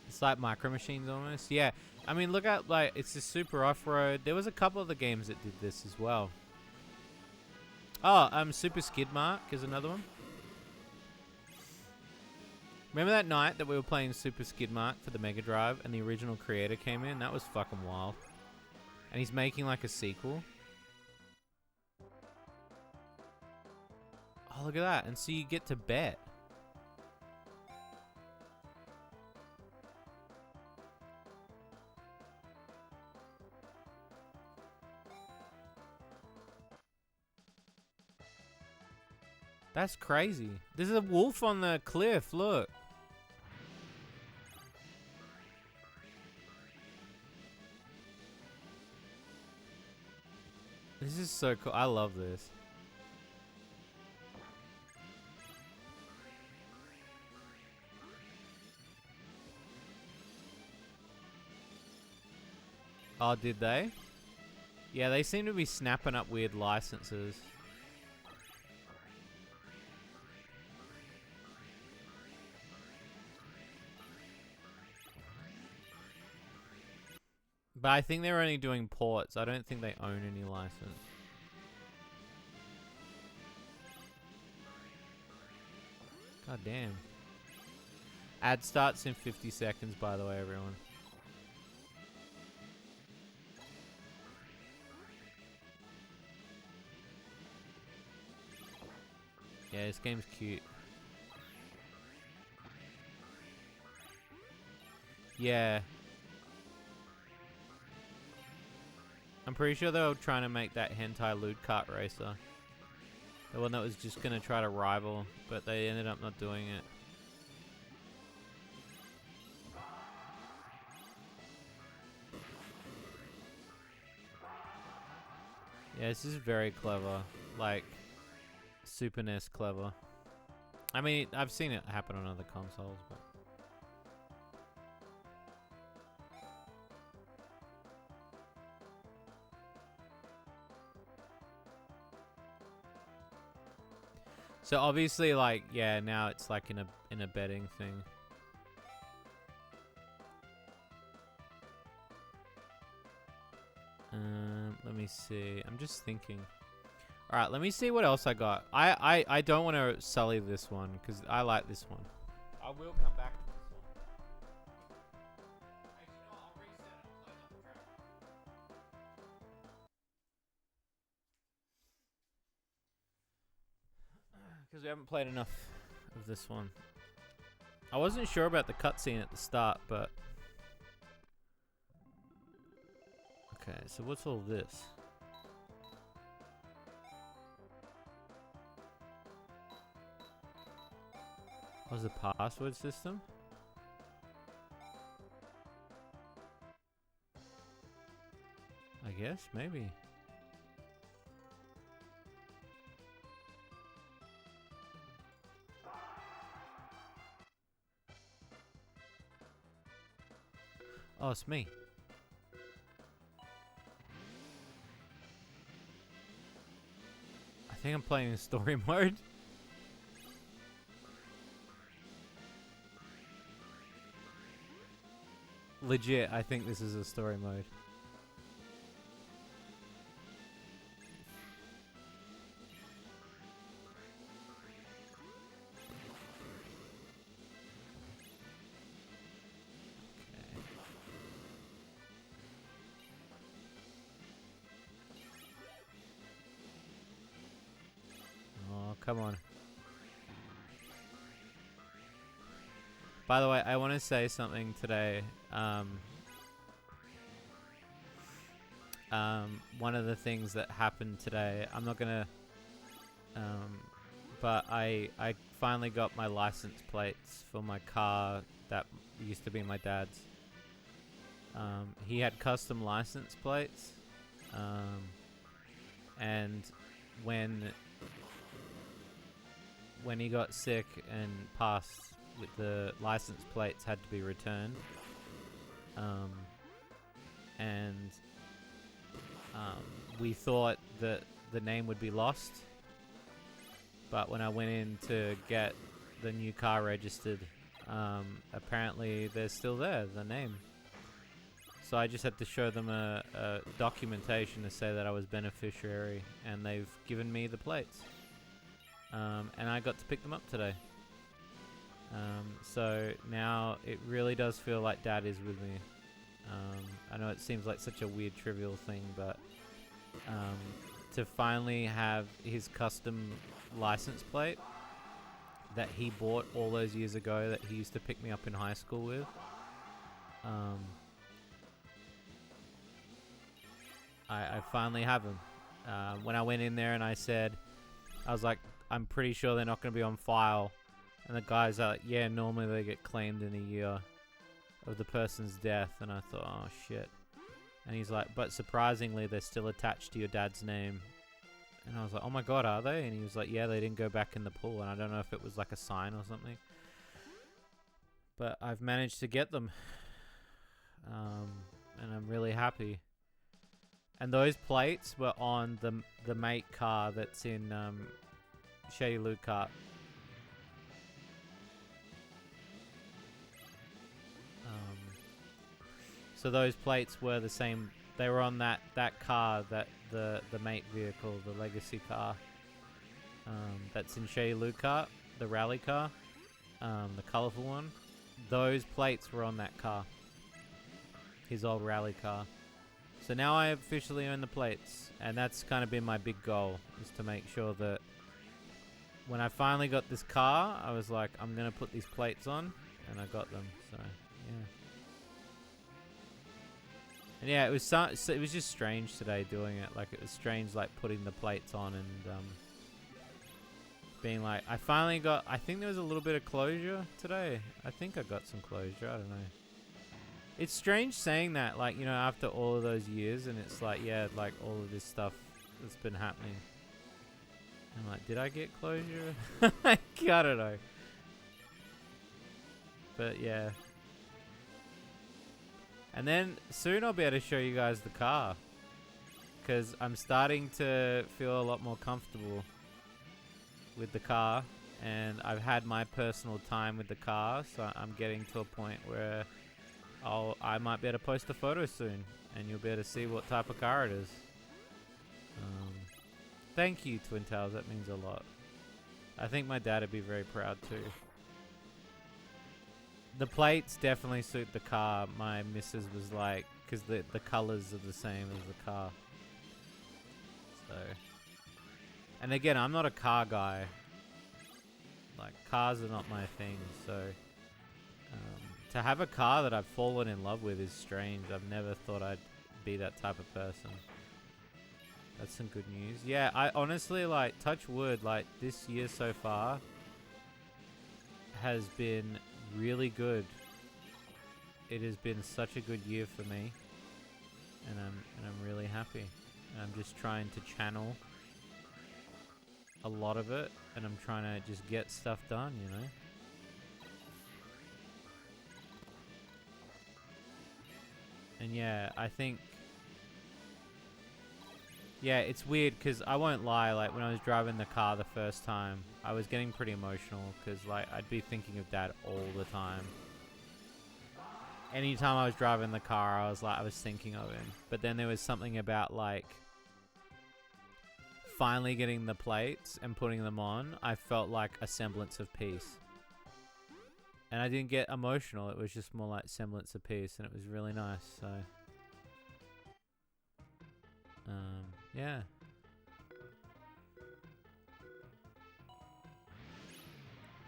It's like Micro Machines almost. Yeah. I mean, look at, like, it's a Super Off-Road. There was a couple of the games that did this as well. Oh, Super Skid Mark is another one. Remember that night that we were playing Super Skid Mark for the Mega Drive and the original creator came in? That was fucking wild. And he's making like a sequel. Oh, look at that. And so you get to bet. That's crazy. There's a wolf on the cliff, look. This is so cool. I love this. Oh, did they? Yeah, they seem to be snapping up weird licenses. But I think they're only doing ports. I don't think they own any license. God damn. Ad starts in 50 seconds, by the way, everyone. Yeah, this game's cute. Yeah. I'm pretty sure they were trying to make that hentai loot kart racer. The one that was just going to try to rival, but they ended up not doing it. Yeah, this is very clever. Like, Super NES clever. I mean, I've seen it happen on other consoles, but... So obviously, like, yeah, now it's like in a betting thing. Let me see. I'm just thinking. All right, let me see what else I got. I don't want to sully this one because I like this one. I will come back to this one. Actually, no, I'll reset and play another track. Because we haven't played enough of this one. I wasn't sure about the cutscene at the start, but... Okay, so what's all this? What's the password system? I guess, maybe. Oh, it's me. I think I'm playing in story mode. Legit, I think this is a story mode. Oh, come on. By the way, I want to say something today. One of the things that happened today, I'm not gonna, but I finally got my license plates for my car that used to be my dad's. He had custom license plates, and when he got sick and passed, with the license plates had to be returned, and we thought that the name would be lost, but when I went in to get the new car registered, apparently they're still there, the name. So I just had to show them a documentation to say that I was beneficiary, and they've given me the plates, and I got to pick them up today. So now it really does feel like Dad is with me. I know it seems like such a weird, trivial thing, but to finally have his custom license plate that he bought all those years ago that he used to pick me up in high school with, I finally have him. When I went in there and I was like, I'm pretty sure they're not going to be on file. And the guy's like, yeah, normally they get claimed in a year of the person's death. And I thought, oh shit. And he's like, but surprisingly, they're still attached to your dad's name. And I was like, oh my god, are they? And he was like, yeah, they didn't go back in the pool. And I don't know if it was like a sign or something. But I've managed to get them. And I'm really happy. And those plates were on the mate car that's in Shady Loot Cart. So those plates were the same. They were on that car, that the mate vehicle, the legacy car. That's in Shady Loot Cart, the rally car, the colourful one. Those plates were on that car. His old rally car. So now I officially own the plates, and that's kind of been my big goal, is to make sure that when I finally got this car, I was like, I'm gonna put these plates on, and I got them. So yeah. And yeah, it was just strange today doing it. Like, it was strange, like, putting the plates on and being like, I finally got, I think there was a little bit of closure today. I think I got some closure, I don't know. It's strange saying that, like, you know, after all of those years, and it's like, yeah, like, all of this stuff that's been happening. I'm like, did I get closure? I don't know. But yeah. And then soon I'll be able to show you guys the car, because I'm starting to feel a lot more comfortable with the car, and I've had my personal time with the car, so I'm getting to a point where I might be able to post a photo soon, and you'll be able to see what type of car it is. Thank you, Twin Tails, that means a lot. I think my dad would be very proud too. The plates definitely suit the car. My missus was like, because the colors are the same as the car. So, and again, I'm not a car guy. Like, cars are not my thing. So, to have a car that I've fallen in love with is strange. I've never thought I'd be that type of person. That's some good news. Yeah, I honestly, like, touch wood, like, this year so far has been really good. It has been such a good year for me, and I'm really happy. And I'm just trying to channel a lot of it, and I'm trying to just get stuff done, you know. And yeah, I think, yeah, it's weird because I won't lie, like, when I was driving the car the first time, I was getting pretty emotional because, like, I'd be thinking of Dad all the time. Anytime I was driving the car, I was thinking of him. But then there was something about, like, finally getting the plates and putting them on. I felt like a semblance of peace. And I didn't get emotional. It was just more like semblance of peace, and it was really nice. So, yeah.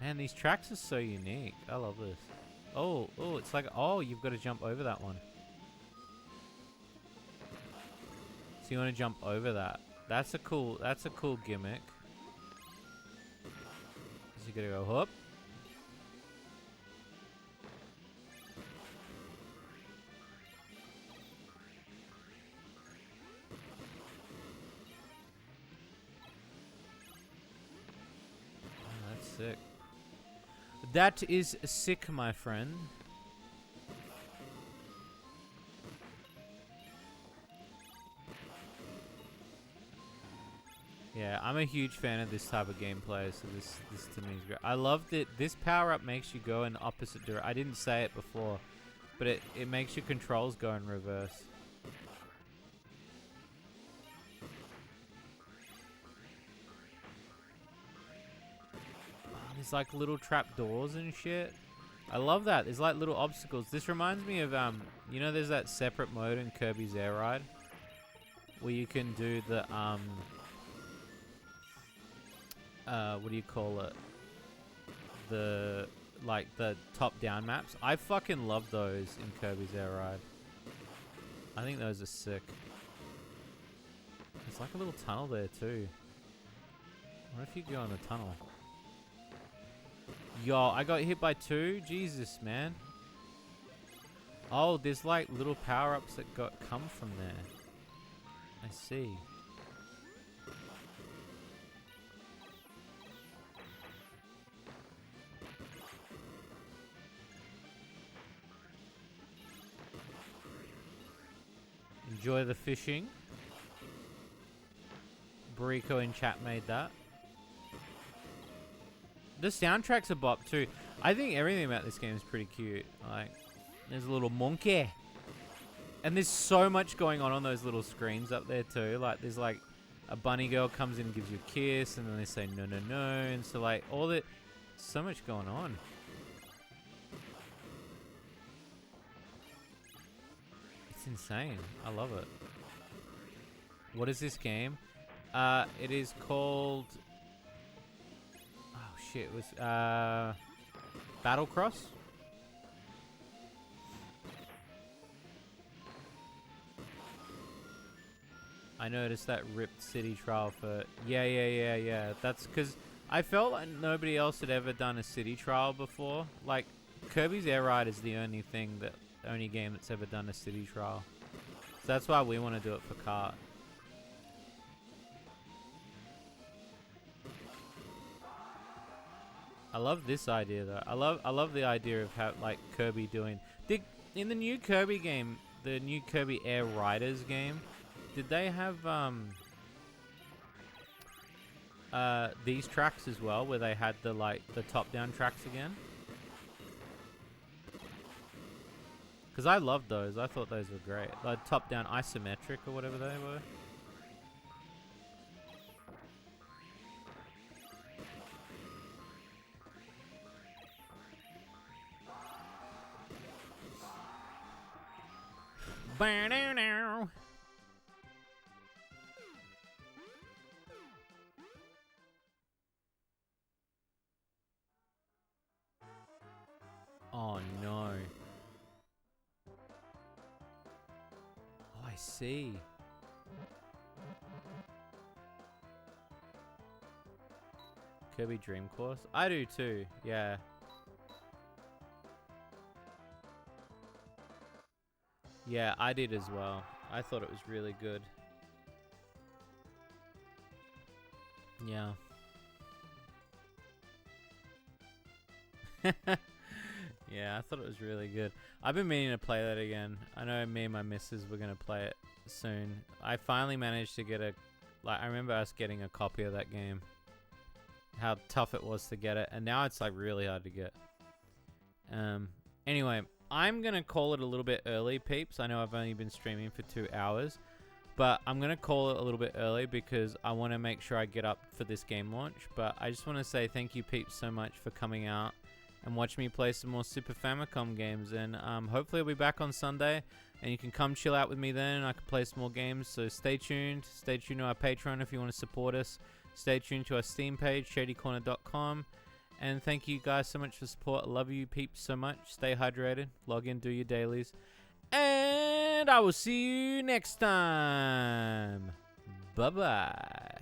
Man, these tracks are so unique. I love this. Oh, it's like, oh, you've got to jump over that one. So you want to jump over that. That's a cool gimmick. So you got to go whoop. Oh, that's sick. That is sick, my friend. Yeah, I'm a huge fan of this type of gameplay, so this to me is great. I love that this power-up makes you go in the opposite direction. I didn't say it before, but it makes your controls go in reverse. There's like little trap doors and shit. I love that. There's like little obstacles. This reminds me of, you know, there's that separate mode in Kirby's Air Ride where you can do the, what do you call it? The, like, the top-down maps. I fucking love those in Kirby's Air Ride. I think those are sick. There's like a little tunnel there too. What if you go in the tunnel? Yo, I got hit by 2? Jesus, man. Oh, there's like little power-ups that come from there. I see. Enjoy the fishing. Bariko in chat made that. The soundtrack's a bop too. I think everything about this game is pretty cute. Like, there's a little monkey. And there's so much going on those little screens up there too. Like, there's like a bunny girl comes in and gives you a kiss, and then they say no, no, no. And so like all that, so much going on. It's insane. I love it. What is this game? It is called... Oh shit, it was Battlecross? I noticed that ripped city trial for... Yeah. That's because I felt like nobody else had ever done a city trial before. Like, Kirby's Air Ride is the only game that's ever done a city trial. So that's why we want to do it for kart. I love this idea though. I love the idea of how like Kirby doing. In the new Kirby game, the new Kirby Air Riders game, did they have these tracks as well, where they had the top-down tracks again? Because I loved those. I thought those were great. Like top-down isometric or whatever they were. Oh no. Oh, I see. Kirby Dream Course? I do too, yeah. Yeah, I did as well. I thought it was really good. Yeah. Yeah, I thought it was really good. I've been meaning to play that again. I know me and my missus were going to play it soon. I finally managed to get I remember us getting a copy of that game. How tough it was to get it. And now it's like really hard to get. Anyway, I'm going to call it a little bit early, peeps. I know I've only been streaming for 2 hours. But I'm going to call it a little bit early because I want to make sure I get up for this game launch. But I just want to say thank you, peeps, so much for coming out and watch me play some more Super Famicom games. And hopefully I'll be back on Sunday and you can come chill out with me then and I can play some more games. So stay tuned. Stay tuned to our Patreon if you want to support us. Stay tuned to our Steam page, shadycorner.com. And thank you guys so much for support. I love you peeps so much. Stay hydrated. Log in, do your dailies. And I will see you next time. Bye-bye.